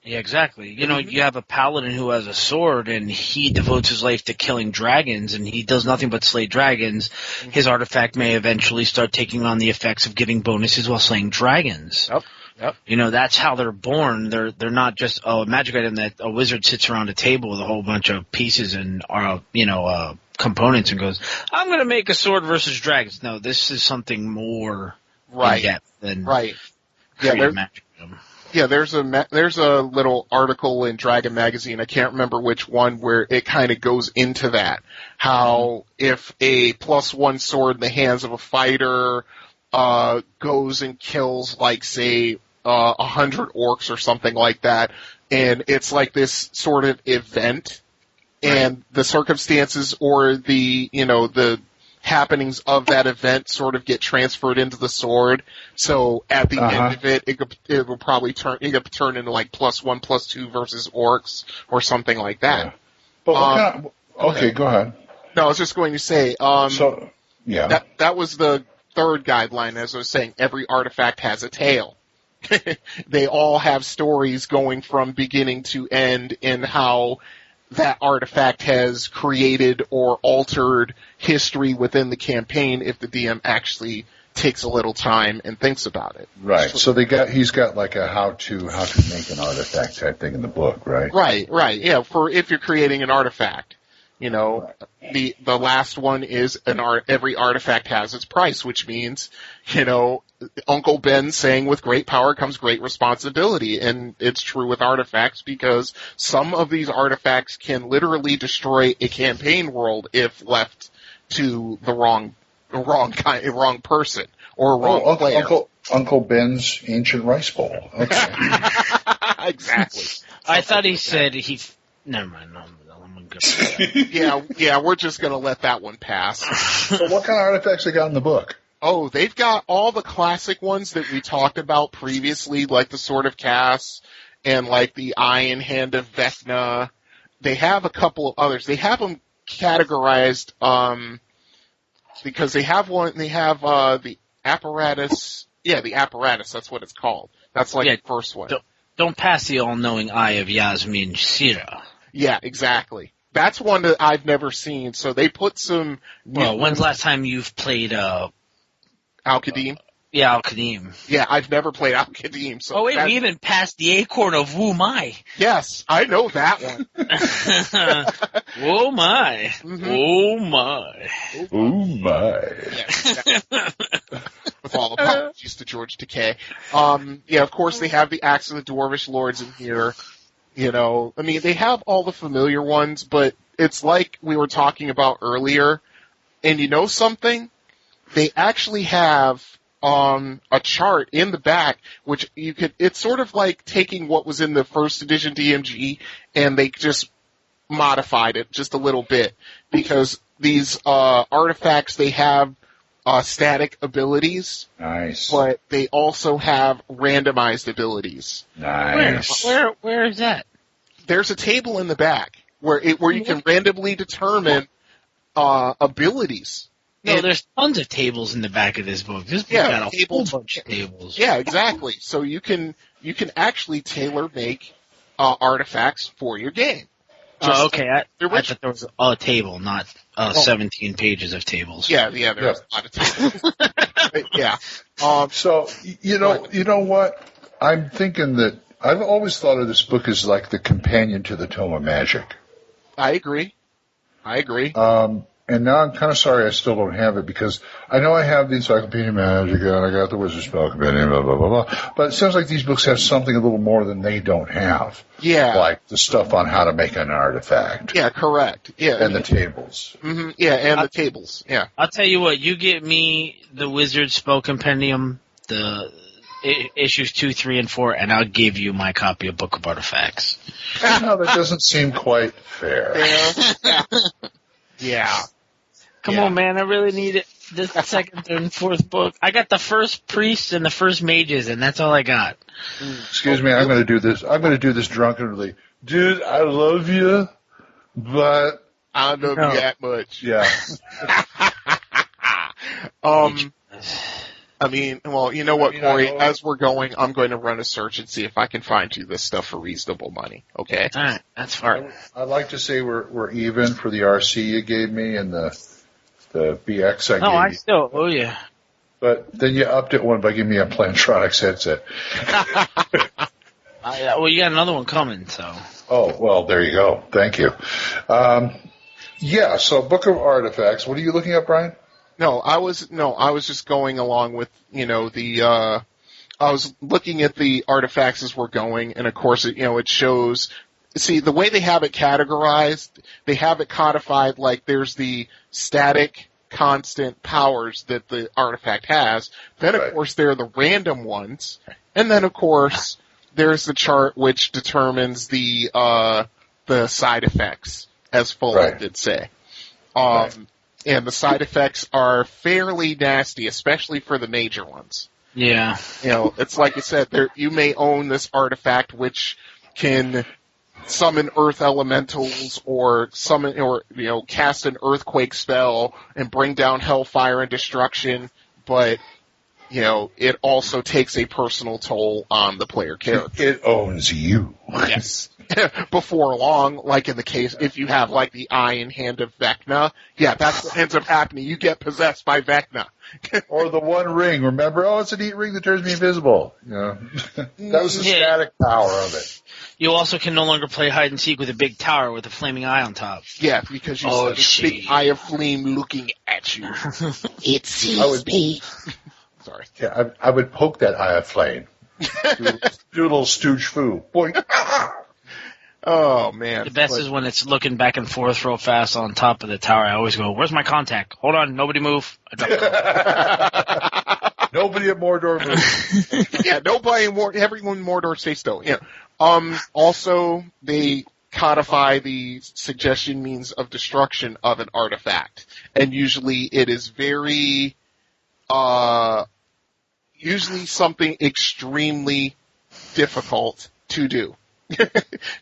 Yeah, exactly. You have a paladin who has a sword, and he devotes his life to killing dragons, and he does nothing but slay dragons. His artifact may eventually start taking on the effects of giving bonuses while slaying dragons. Yep. That's how they're born. They're not just a magic item that a wizard sits around a table with a whole bunch of pieces and components and goes, I'm going to make a sword versus dragons. No, this is something more in depth than create magic item. Yeah, there's a little article in Dragon Magazine, I can't remember which one, where it kind of goes into that. How if a +1 sword in the hands of a fighter goes and kills, like, say, 100 orcs or something like that, and it's like this sort of event, and the circumstances or the happenings of that event sort of get transferred into the sword. So at the end of it, it will probably turn into like +1, +2 versus orcs or something like that. Yeah. But go ahead. No, I was just going to say, that was the third guideline. As I was saying, every artifact has a tale. They all have stories going from beginning to end in how that artifact has created or altered history within the campaign if the DM actually takes a little time and thinks about it. Right. So he's got like a how to make an artifact type thing in the book, right? Right. Yeah. For if you're creating an artifact, You know, the last one is every artifact has its price, which means, you know, Uncle Ben saying with great power comes great responsibility. And it's true with artifacts because some of these artifacts can literally destroy a campaign world if left to the wrong person or wrong player. Uncle Ben's ancient rice bowl. Okay. Exactly. I thought he said never mind. No, I'm gonna yeah, we're just gonna let that one pass. So what kind of artifacts they got in the book? Oh, they've got all the classic ones that we talked about previously, like the Sword of Cass and like the Iron Hand of Vecna. They have a couple of others. They have them categorized because they have the apparatus. Yeah, the apparatus. That's what it's called. That's like the first one. Don't pass the all-knowing eye of Yasmin Shira. Yeah, exactly. That's one that I've never seen. So they put some. Well, when's the last time you've played Al-Qadim? Yeah, Al-Qadim. Yeah, I've never played Al-Qadim. So we even passed the acorn of Wu Mai. Yes, I know that one. Wu Mai. Mm-hmm. Wu Mai. Oh my. Yeah, with all apologies to George Takei. Yeah, of course they have the Axe of the Dwarvish Lords in here. You know, I mean, they have all the familiar ones, but it's like we were talking about earlier. And you know something? They actually have a chart in the back, which it's sort of like taking what was in the first edition DMG and they just modified it just a little bit because these artifacts, they have static abilities. Nice. But they also have randomized abilities. Nice. Where is that? There's a table in the back where you can randomly determine abilities. No, there's tons of tables in the back of this book. This book got a whole bunch of tables. Yeah, exactly. So you can actually tailor make artifacts for your game. Okay. I thought there was a table, not 17 pages of tables. Yeah, there's a lot of tables. Yeah. So you know what? I'm thinking that I've always thought of this book as like the companion to the Tome of Magic. I agree. And now I'm kind of sorry I still don't have it because I know I have the Encyclopedia Magica and I got the Wizard's Spell Compendium, blah, blah, blah, blah. But it sounds like these books have something a little more than they don't have. Yeah. Like the stuff on how to make an artifact. Yeah, correct. Yeah. And the tables. Mm-hmm. Yeah, and the tables. Yeah. I'll tell you what, you get me the Wizard's Spell Compendium, the issues 2, 3, and 4, and I'll give you my copy of Book of Artifacts. No, that doesn't seem quite fair. Yeah. Come on, man! I really need it. This second, third, and fourth book. I got the first priests and the first mages, and that's all I got. Excuse me, I'm going to do this. I'm going to do this drunkenly, dude. I love you, but I don't know you that much. Yeah. I mean, well, you know what, Corey? As we're going, I'm going to run a search and see if I can find you this stuff for reasonable money. Okay. All right, that's fine. I'd like to say we're even for the RC you gave me and the BX I gave you. I still owe you. But then you upped it one by giving me a Plantronics headset. Well, you got another one coming, so. Oh, well, there you go. Thank you. Yeah, so Book of Artifacts. What are you looking at, Brian? No, I was just going along with, I was looking at the artifacts as we're going, and of course, it shows, see, the way they have it categorized, they have it codified like there's the static, constant powers that the artifact has. Then, of course, there are the random ones. And then, of course, there's the chart which determines the side effects, as Fuller did say. And the side effects are fairly nasty, especially for the major ones. Yeah. It's like you said, you may own this artifact which can summon earth elementals or cast an earthquake spell and bring down hellfire and destruction, but it also takes a personal toll on the player character. It owns you. Yes. before long, like in the case, if you have like the eye and hand of Vecna, yeah, that's what ends up happening. You get possessed by Vecna. Or the One Ring, remember? Oh, it's a neat ring that turns me invisible. You know, that was the static power of it. You also can no longer play hide and seek with a big tower with a flaming eye on top. Yeah, because you see a big eye of flame looking at you. It sees me. Sorry. Yeah, I would poke that eye of flame. do a little stooge foo. Boy. Oh, man. The best is when it's looking back and forth real fast on top of the tower. I always go, where's my contact? Hold on, nobody move. I drop it. Nobody at Mordor move. Yeah, nobody in Mordor, everyone in Mordor stay still. Yeah. Also, they codify the suggestion means of destruction of an artifact. And usually it is very, usually something extremely difficult to do.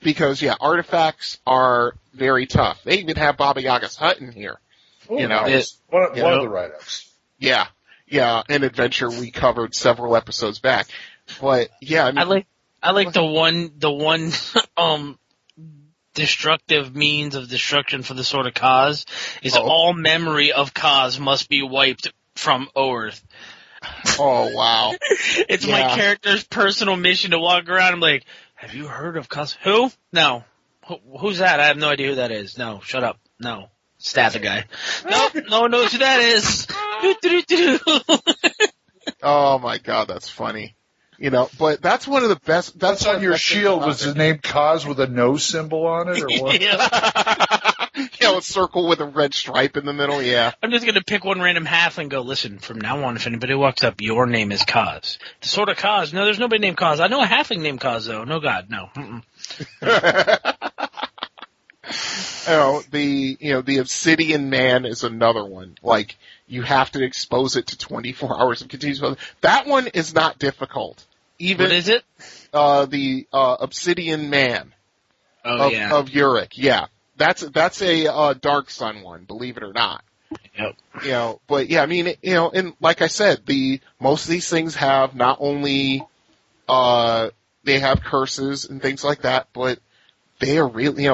Because, yeah, artifacts are very tough. They even have Baba Yaga's hut in here. Oh, you know, nice. One of the write-ups. Yeah, an adventure we covered several episodes back. But yeah, I mean, I like the one destructive means of destruction for the Sword of Kaz is all memory of Kaz must be wiped from Earth. Oh wow! It's my character's personal mission to walk around and be like, have you heard of Kaz? Who? No. Who's that? I have no idea who that is. No, shut up. No. Stab the guy. No one knows who that is. Oh my god, that's funny. You know, but that's one of the best. That's on your shield. Was the name Kaz with a no symbol on it, or what? Yeah, a circle with a red stripe in the middle. Yeah. I'm just gonna pick one random half and go. Listen, from now on, if anybody walks up, your name is Kaz. The Sword of Kaz. No, there's nobody named Kaz. I know a halfling named Kaz though. No God, no. The Obsidian Man is another one. Like, you have to expose it to 24 hours of continuous exposure. That one is not difficult. What is it? The Obsidian Man of Uruk. Yeah. That's a Dark Sun one, believe it or not. Yep. You know, but yeah, I mean, and like I said, most of these things have not only they have curses and things like that, but they are really,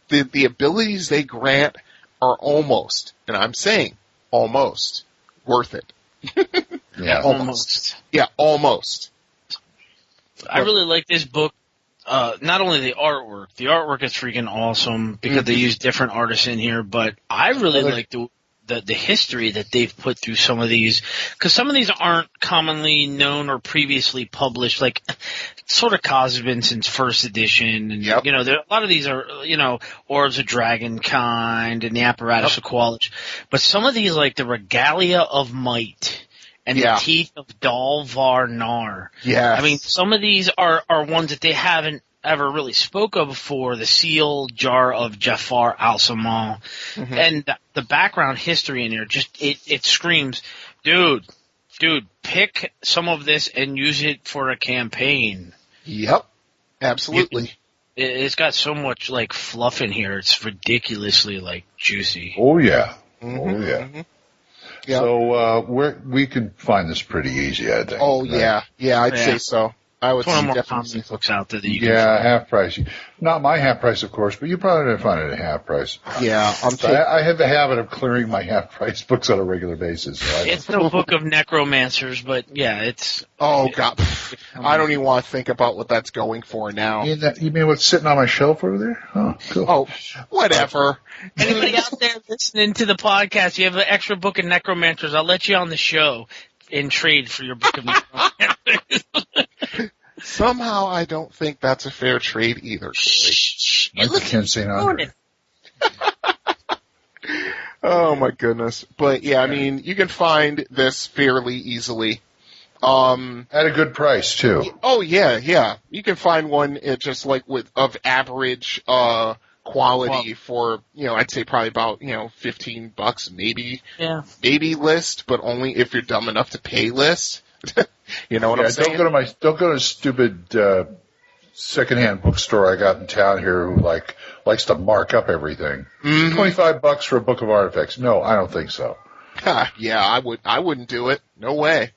the abilities they grant are almost, and I'm saying almost, worth it. Yeah. Almost. Yeah, almost. I really like this book. Not only the artwork is freaking awesome because they use different artists in here, but I really like the history that they've put through some of these, because some of these aren't commonly known or previously published, like Sword of Kaz has been since first edition, and a lot of these are, Orbs of Dragonkind and the Apparatus of Qualich, but some of these, like the Regalia of Might and the Teeth of Dalvar Nar. Yeah. I mean, some of these are ones that they haven't ever really spoke of before. The Seal Jar of Jafar al-Samal. Mm-hmm. And the background history in here, just, it screams, dude, pick some of this and use it for a campaign. Yep. Absolutely. It's got so much, like, fluff in here. It's ridiculously, like, juicy. Oh, yeah. Mm-hmm. Oh, yeah. Mm-hmm. Yep. So, we can find this pretty easy, I think. Oh, right? Yeah, I'd say so. I would say definitely books out there that you can find. Half price. Not my half price, of course, but you probably didn't find it at half price. Yeah. I have a habit of clearing my half price books on a regular basis. So it's no book of necromancers, but yeah, it's... Oh, God. I don't even want to think about what that's going for now. You mean what's sitting on my shelf over there? Oh, cool. Oh, whatever. Anybody out there listening to the podcast, you have an extra book of necromancers, I'll let you on the show in trade for your book of necromancers. Somehow I don't think that's a fair trade either. I can't say no. Oh my goodness. But yeah, I mean, you can find this fairly easily. At a good price too. Oh yeah. You can find one just like of average quality for, I'd say probably about, $15 maybe. Yeah. Maybe list, but only if you're dumb enough to pay list. You know what I'm saying? Don't go to a stupid secondhand bookstore I got in town here who likes to mark up everything. Mm-hmm. $25 for a book of artifacts. No, I don't think so. Yeah, I wouldn't do it. No way.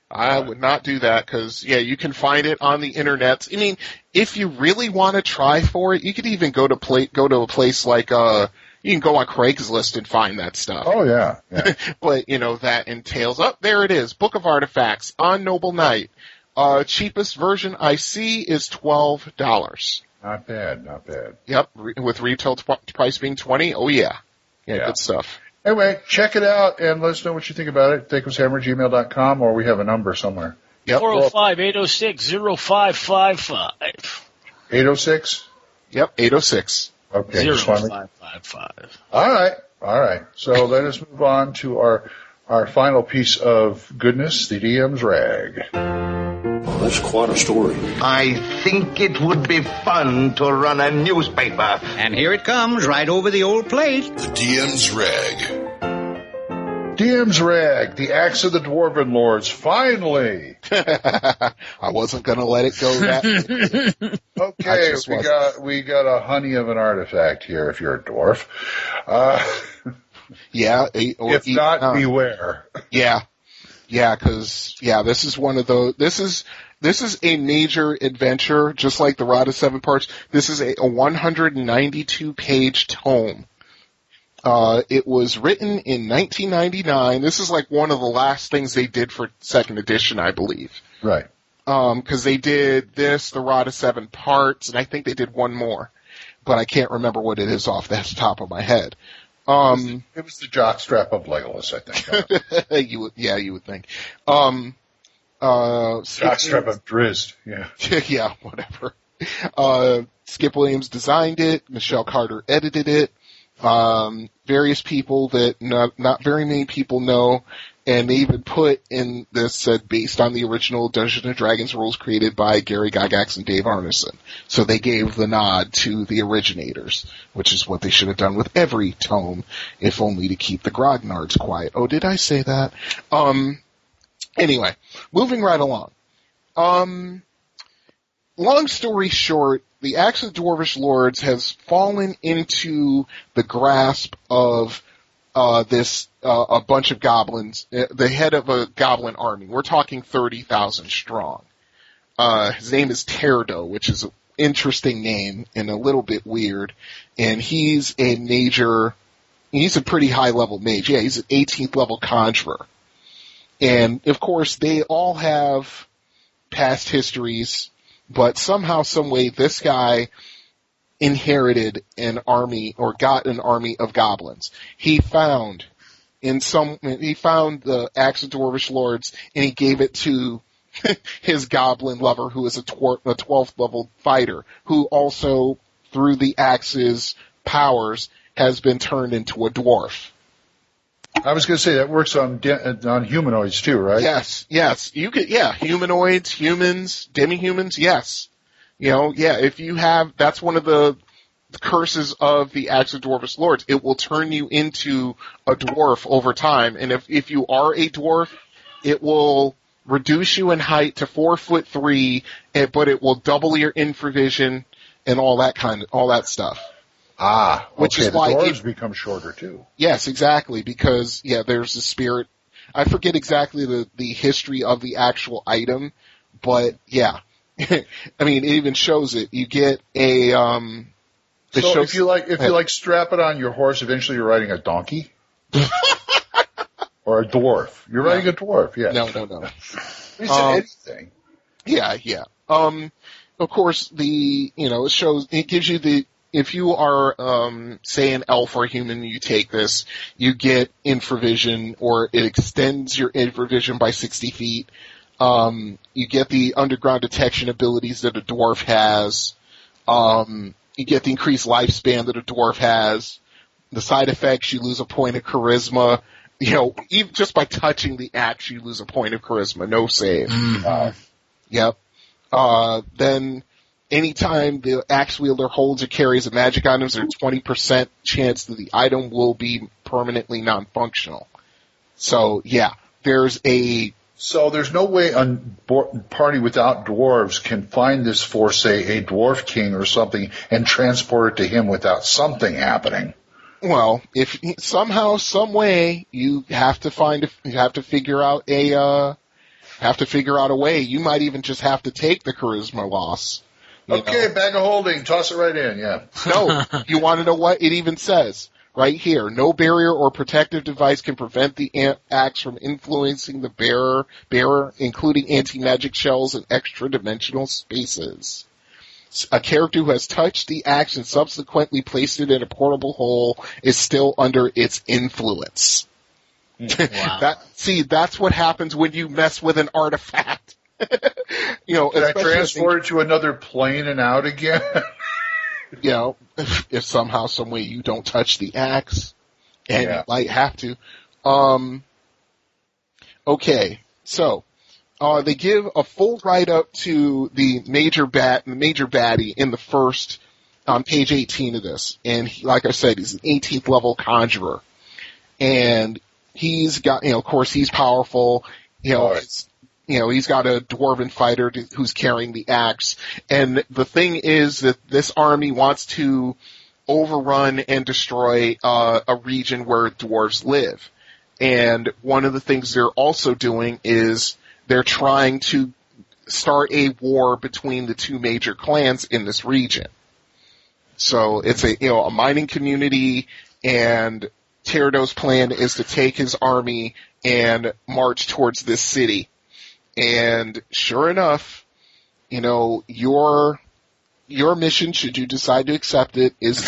I would not do that because, yeah, you can find it on the internet. I mean, if you really want to try for it, you could even go to a place like, you can go on Craigslist and find that stuff. Oh, yeah. But, that entails, there it is, Book of Artifacts on Noble Knight. Cheapest version I see is $12. Not bad. Yep, with retail price being $20. Oh, yeah. Yeah, good stuff. Anyway, check it out and let us know what you think about it. THACOshammer@gmail.com, or we have a number somewhere. Yep. 405-806-0555. 806? Yep, 806. Okay. 0555. All right. So let us move on to our final piece of goodness, the DM's rag. Well, that's quite a story. I think it would be fun to run a newspaper. And here it comes, right over the old plate. The DM's rag. DM's rag, the axe of the Dwarven Lords, finally. I wasn't going to let it go that Okay, we got a honey of an artifact here if you're a dwarf. If not, beware. Yeah, because this is one of those. This is a major adventure, just like the Rod of Seven Parts. This is a 192-page tome. It was written in 1999. This is like one of the last things they did for second edition, I believe. Right. Because they did this, the Rod of Seven Parts, and I think they did one more, but I can't remember what it is off the top of my head. It was the jockstrap of Legolas, I think. You would think. Jockstrap of Drizzt, yeah. Yeah, whatever. Skip Williams designed it. Michelle Carter edited it. Various people that not very many people know, and they even put in this said based on the original Dungeons and Dragons rules created by Gary Gygax and Dave Arneson. So they gave the nod to the originators, which is what they should have done with every tome, if only to keep the grognards quiet. Oh, did I say that? Anyway, moving right along. Long story short, the Axe of the Dwarvish Lords has fallen into the grasp of a bunch of goblins, the head of a goblin army. We're talking 30,000 strong. His name is Terdo, which is an interesting name and a little bit weird. And he's a pretty high level mage. Yeah, he's an 18th level conjurer. And of course, they all have past histories, but somehow, some way, this guy inherited an army or got an army of goblins. He found the Axe of Dwarvish Lords, and he gave it to his goblin lover, who is a 12th level fighter, who also, through the Axe's powers, has been turned into a dwarf. I was going to say that works on humanoids too, right? Yes. You could, humanoids, humans, demi-humans, yes. If you have, that's one of the curses of the Axe of Dwarvish Lords. It will turn you into a dwarf over time, and if you are a dwarf, it will reduce you in height to 4'3", but it will double your infravision and all that stuff. Which is why the dwarves become shorter too. Yes, exactly, because there's a spirit. I forget exactly the history of the actual item, but yeah. I mean, it even shows it. You get a if you like strap it on your horse, eventually you're riding a donkey. Or a dwarf. You're riding a dwarf, yeah. No. You said anything. Yeah. Of course, it gives you if you are, say, an elf or a human, you take this, you get infravision, or it extends your infravision by 60 feet. You get the underground detection abilities that a dwarf has. You get the increased lifespan that a dwarf has. The side effects, you lose a point of charisma. Even just by touching the axe, you lose a point of charisma. No save. Mm-hmm. Yep. Then, anytime the axe wielder holds or carries a magic item, there's a 20% chance that the item will be permanently non-functional. So, yeah, there's no way a party without dwarves can find this for, say, a dwarf king or something and transport it to him without something happening. Well, if somehow, some way, you have to figure out have to figure out a way. You might even just have to take the charisma loss. Okay, bag of holding. Toss it right in, yeah. No, you want to know what it even says? Right here. No barrier or protective device can prevent the axe from influencing the bearer, including anti-magic shells and extra-dimensional spaces. A character who has touched the axe and subsequently placed it in a portable hole is still under its influence. Wow. That's what happens when you mess with an artifact. Can I transport it to another plane and out again? If somehow, some way you don't touch the axe, and you might have to. Okay, so they give a full write-up to the major baddie in the first, on page 18 of this, and like I said, he's an 18th level conjurer, and he's got, of course, he's powerful. He's got a dwarven fighter who's carrying the axe. And the thing is that this army wants to overrun and destroy a region where dwarves live. And one of the things they're also doing is they're trying to start a war between the two major clans in this region. So it's a mining community, and Teodo's plan is to take his army and march towards this city. And sure enough, your mission, should you decide to accept it, is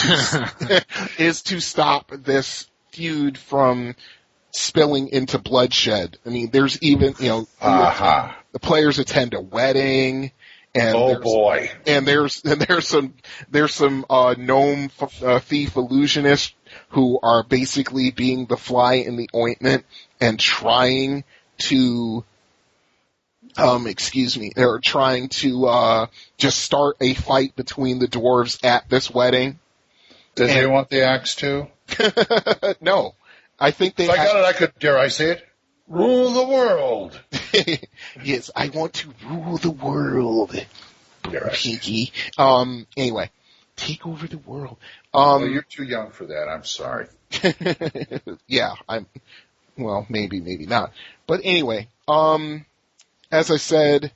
to stop this feud from spilling into bloodshed. I mean, there's even the players attend a wedding, and there's some gnome thief illusionists who are basically being the fly in the ointment and trying to. They're trying to just start a fight between the dwarves at this wedding. Did they want the axe too? No. I think they... If I got it, I could, dare I say it? Rule the world. Yes, I want to rule the world. Pinky. Anyway, take over the world. Well, you're too young for that. I'm sorry. Yeah, maybe not. But anyway, as I said,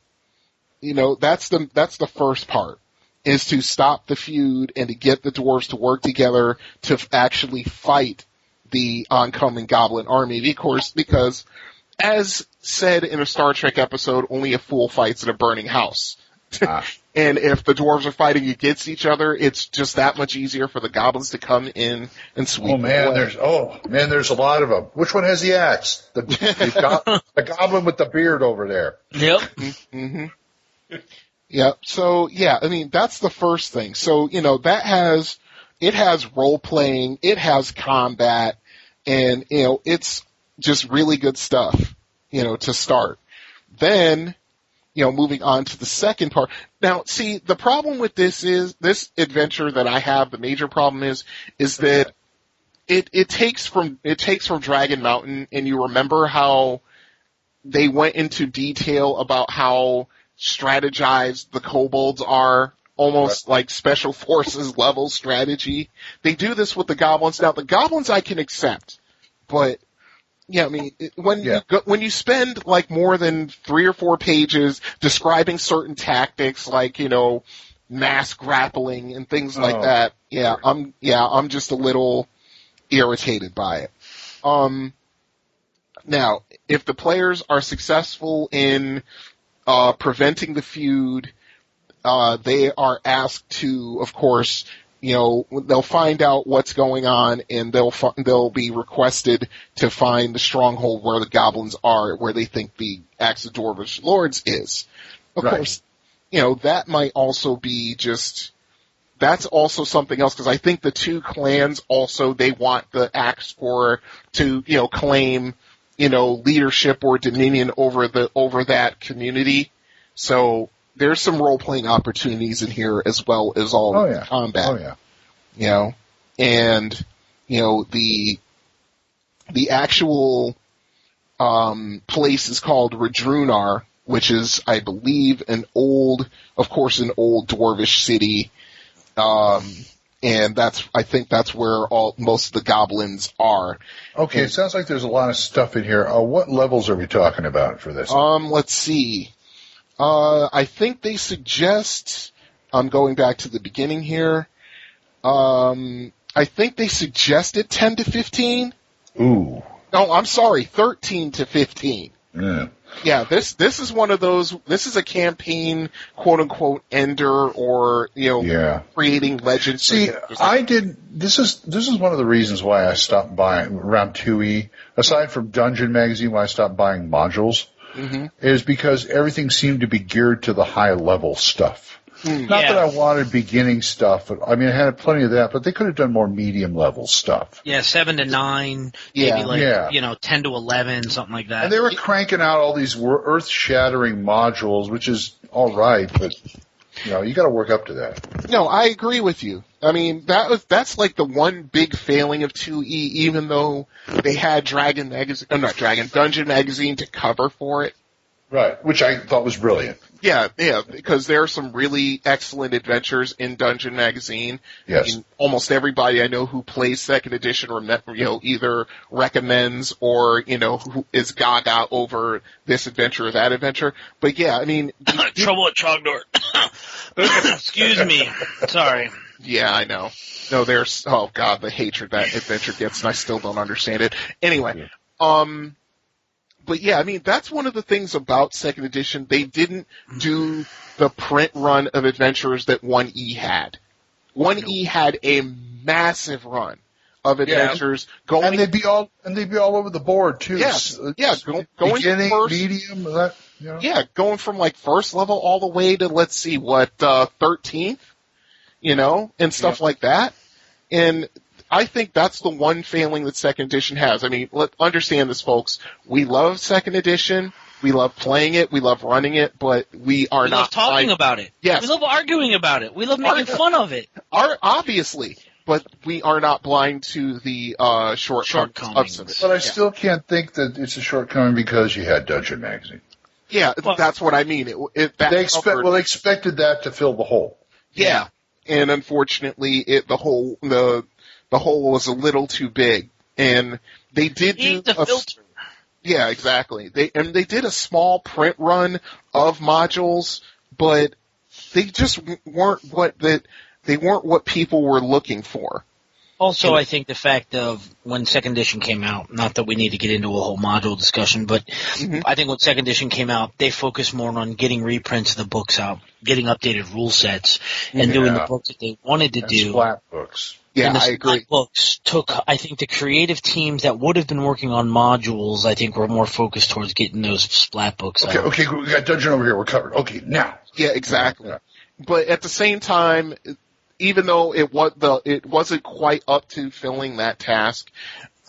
that's the first part, is to stop the feud and to get the dwarves to work together to actually fight the oncoming goblin army. Of course, because, as said in a Star Trek episode, only a fool fights in a burning house. And if the dwarves are fighting against each other, it's just that much easier for the goblins to come in and sweep them away. There's a lot of them. Which one has the axe? The goblin with the beard over there. Yep. Mm-hmm. Yep. So that's the first thing. So it has role playing, it has combat, and it's just really good stuff. To start. Then. Moving on to the second part. Now, see, the problem with this adventure that I have, the major problem is that it takes from Dragon Mountain, and you remember how they went into detail about how strategized the kobolds are, almost like special forces level strategy. They do this with the goblins. Now, the goblins I can accept, but when you spend like more than 3 or 4 pages describing certain tactics, like mass grappling and things like that, I'm just a little irritated by it. Now, if the players are successful in preventing the feud, they are asked to, of course. They'll find out what's going on, and they'll be requested to find the stronghold where the goblins are, where they think the Axe of Dwarvish Lords is. Of course, that might also be that's also something else, because I think the two clans also, they want the Axe to claim, leadership or dominion over that community. So, there's some role-playing opportunities in here as well as all the combat. Oh, yeah. And, the actual place is called Redrunar, which is, I believe, an old dwarvish city. And I think that's where most of the goblins are. Okay, it sounds like there's a lot of stuff in here. What levels are we talking about for this? Let's see. I think they suggest, I'm going back to the beginning here. I think they suggested 10 to 15. Ooh. No, I'm sorry, 13 to 15. Yeah. Yeah, this is one of those, this is a campaign, quote unquote, ender or, creating legends. See, this is one of the reasons why I stopped buying around 2E, aside from Dungeon Magazine, why I stopped buying modules, is because everything seemed to be geared to the high level stuff. Not that I wanted beginning stuff. I mean, I had plenty of that, but they could have done more medium level stuff. Yeah, 7 to 9, maybe 10 to 11, something like that. And they were cranking out all these earth-shattering modules, which is all right, but you got to work up to that. No, I agree with you. I mean, that's like the one big failing of 2E, even though they had Dungeon Magazine to cover for it. Right, which I thought was brilliant. Yeah, because there are some really excellent adventures in Dungeon Magazine. Yes. I mean, almost everybody I know who plays second edition either recommends or, who is gaga over this adventure or that adventure. But yeah, I mean. Trouble at Trogdor. Excuse me. Sorry. Yeah, I know. No, oh God, the hatred that adventure gets, and I still don't understand it. Anyway, but yeah, I mean, that's one of the things about second edition. They didn't do the print run of adventures that 1E had. 1E had a massive run of adventures going. And they'd be all over the board too. Yes. Going beginning, first, medium, Yeah, going from like first level all the way to 13th, and stuff like that. And I think that's the one failing that second edition has. I mean, understand this, folks. We love second edition. We love playing it. We love running it, but we not love talking about it. Yes. We love arguing about it. We love making fun of it. Obviously, but we are not blind to the shortcomings of it. But I still can't think that it's a shortcoming because you had Dungeon Magazine. Yeah, that's what I mean. They expected that to fill the hole. Yeah, and unfortunately, the hole was a little too big, and they did do a filter. Yeah, exactly. They did a small print run of modules, but they just weren't what people were looking for. Also, I think the fact of when second edition came out, not that we need to get into a whole module discussion, but I think when second edition came out, they focused more on getting reprints of the books out, getting updated rule sets, and doing the books that they wanted to do. Splat books. Yeah, and the I agree. Books took, I think, the creative teams that would have been working on modules, I think, were more focused towards getting those splat books out. Okay, we got Dungeon over here. We're covered. Okay, now. Yeah, exactly. Yeah. But at the same time, even though it wasn't quite up to filling that task,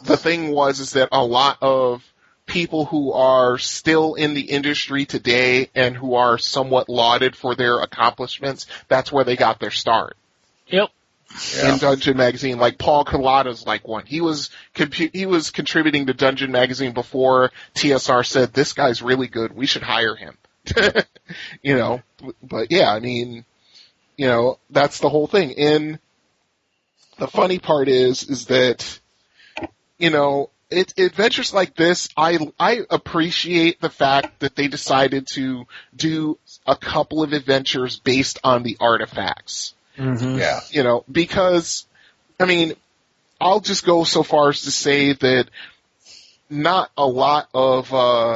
the thing is that a lot of people who are still in the industry today and who are somewhat lauded for their accomplishments, that's where they got their start. Yep. In Dungeon Magazine, like Paul Collada's like one. He was contributing to Dungeon Magazine before TSR said, this guy's really good, we should hire him. But yeah, I mean, that's the whole thing. And the funny part is that, adventures like this, I appreciate the fact that they decided to do a couple of adventures based on the artifacts. Mm-hmm. Yeah. Because, I mean, I'll just go so far as to say that not a lot of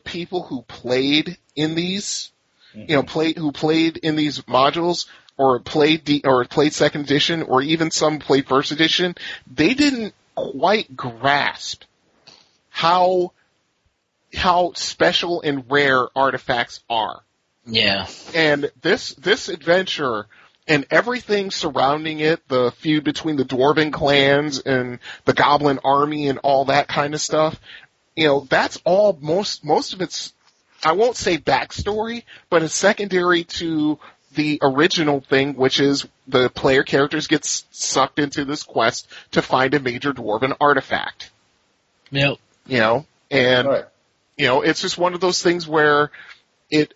people who played in these, who played in these modules or played second edition or even some played first edition, they didn't quite grasp how special and rare artifacts are. Yeah. And this adventure and everything surrounding it, the feud between the Dwarven clans and the Goblin army and all that kind of stuff, that's all most of it's, I won't say backstory, but it's secondary to the original thing, which is the player characters get sucked into this quest to find a major Dwarven artifact. Yep. It's just one of those things where it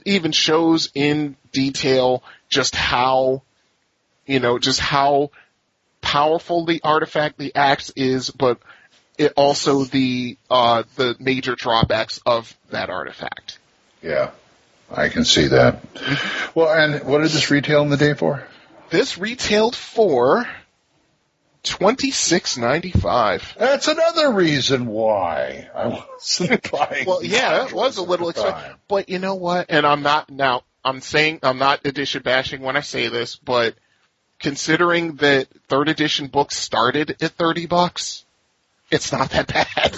even shows in detail just how powerful the artifact, the axe is, but it also the major drawbacks of that artifact. Yeah, I can see that. Well, and what did this retail in the day for? This retailed for $26.95. That's another reason why I wasn't buying. Well, yeah, that was a little expensive. But you know what? And I'm not edition bashing when I say this, but considering that 3rd edition books started at $30, it's not that bad.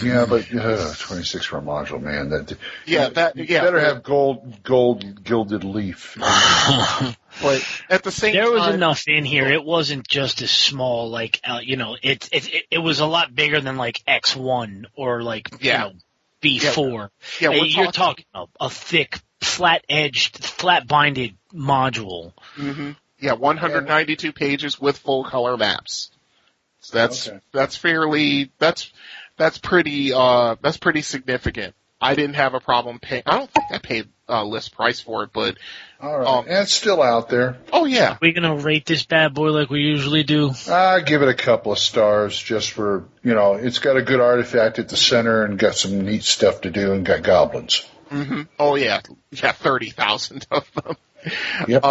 Yeah, but 26 for a module, man. Better have gold gilded leaf. But at the same there time, was enough in here. It wasn't just as small, like it was a lot bigger than like X1 or like B4. Yeah, you're talking a thick, flat-edged, flat-binded module. Mm-hmm. Yeah, 192 pages with full color maps. So that's pretty significant. I didn't have a problem paying. I don't think I paid list price for it, but all right, and it's still out there. Oh yeah. Are we gonna rate this bad boy like we usually do? I give it a couple of stars just for it's got a good artifact at the center and got some neat stuff to do and got goblins. Mm-hmm. Oh yeah, 30,000 of them. Yep.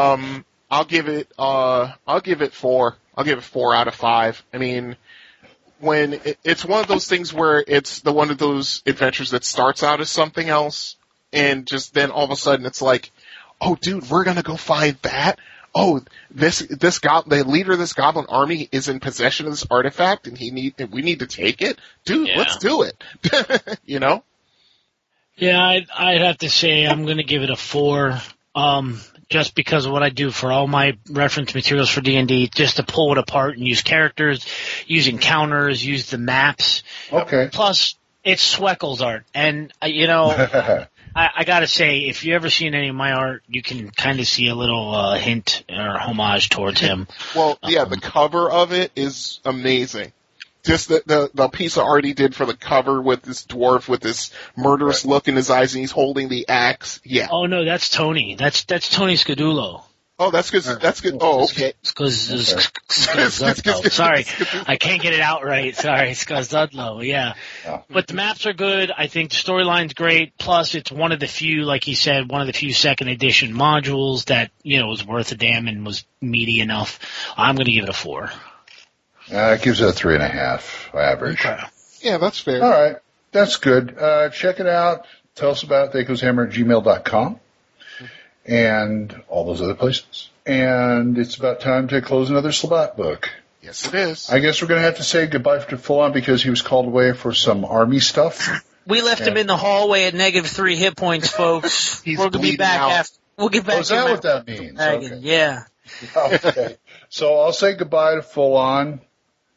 I'll give it 4. I'll give it 4 out of 5. I mean, when it's one of those things where it's one of those adventures that starts out as something else, and just then all of a sudden it's like, oh, dude, we're gonna go find that. Oh, the leader of this goblin army is in possession of this artifact, and we need to take it, dude. Yeah. Let's do it. Yeah, I'd have to say I'm gonna give it a 4. Just because of what I do for all my reference materials for D&D, just to pull it apart and use characters, use encounters, use the maps. Okay. Plus, it's Sweckle's art. And, I gotta say, if you ever seen any of my art, you can kind of see a little hint or homage towards him. Well, yeah, the cover of it is amazing. Just the piece of art he did for the cover with this dwarf with this murderous look in his eyes, and he's holding the axe. Yeah. Oh no, that's Tony. That's Tony Scadulo. Oh, that's good. That's good. Oh, okay. Sorry, I can't get it out right. Sorry, Skazudlo. Yeah. But the maps are good. I think the storyline's great. Plus, it's one of the few, like he said, one of the few 2nd edition modules that was worth a damn and was meaty enough. I'm going to give it a 4. It gives it a 3.5 average. Okay. Yeah, that's fair. All right. That's good. Check it out. Tell us about it, thacoshammer@gmail.com and all those other places. And it's about time to close another Slabat book. Yes, it is. I guess we're going to have to say goodbye to Full On because he was called away for some army stuff. We left him in the hallway at -3 hit points, folks. We're going to be back after. We'll get back. Is that what that means? Okay. Yeah. Okay. So I'll say goodbye to Full On.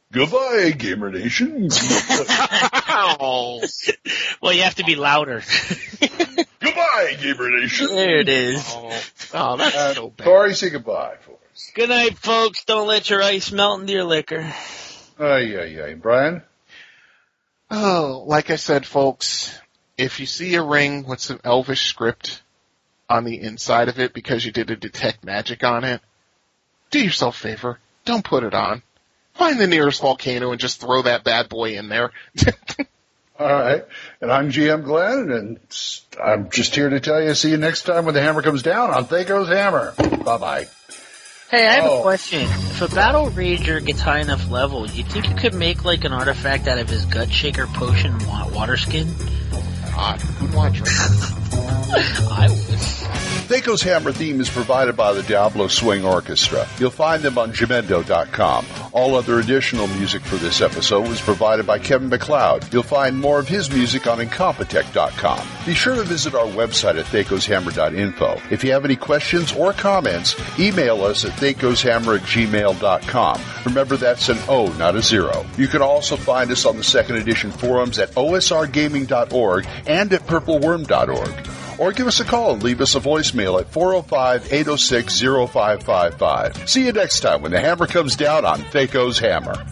Goodbye, Gamer Nation. Well, you have to be louder. Goodbye, Gamer Nation. There it is. Oh, that's so bad. Corey, say goodbye for us. Good night, folks. Don't let your ice melt into your liquor. Brian? Oh, like I said, folks, if you see a ring with some Elvish script on the inside of it because you did a detect magic on it, do yourself a favor. Don't put it on. Find the nearest volcano and just throw that bad boy in there. All right. And I'm GM Glenn, and I'm just here to tell you, see you next time when the hammer comes down on THACO's Hammer. Bye-bye. Hey, I have a question. If a Battle Rager gets high enough level, you think you could make like an artifact out of his Gut Shaker Potion water skin? God, who'd want to drink that? I would. THACO's Hammer theme is provided by the Diablo Swing Orchestra. You'll find them on Jamendo.com. All other additional music for this episode was provided by Kevin MacLeod. You'll find more of his music on Incompetech.com. Be sure to visit our website at thacoshammer.info. If you have any questions or comments, email us at thacoshammer@gmail.com. Remember, that's an O, not a 0. You can also find us on the 2nd edition forums at osrgaming.org and at purpleworm.org. Or give us a call and leave us a voicemail at 405-806-0555. See you next time when the hammer comes down on THACO's Hammer.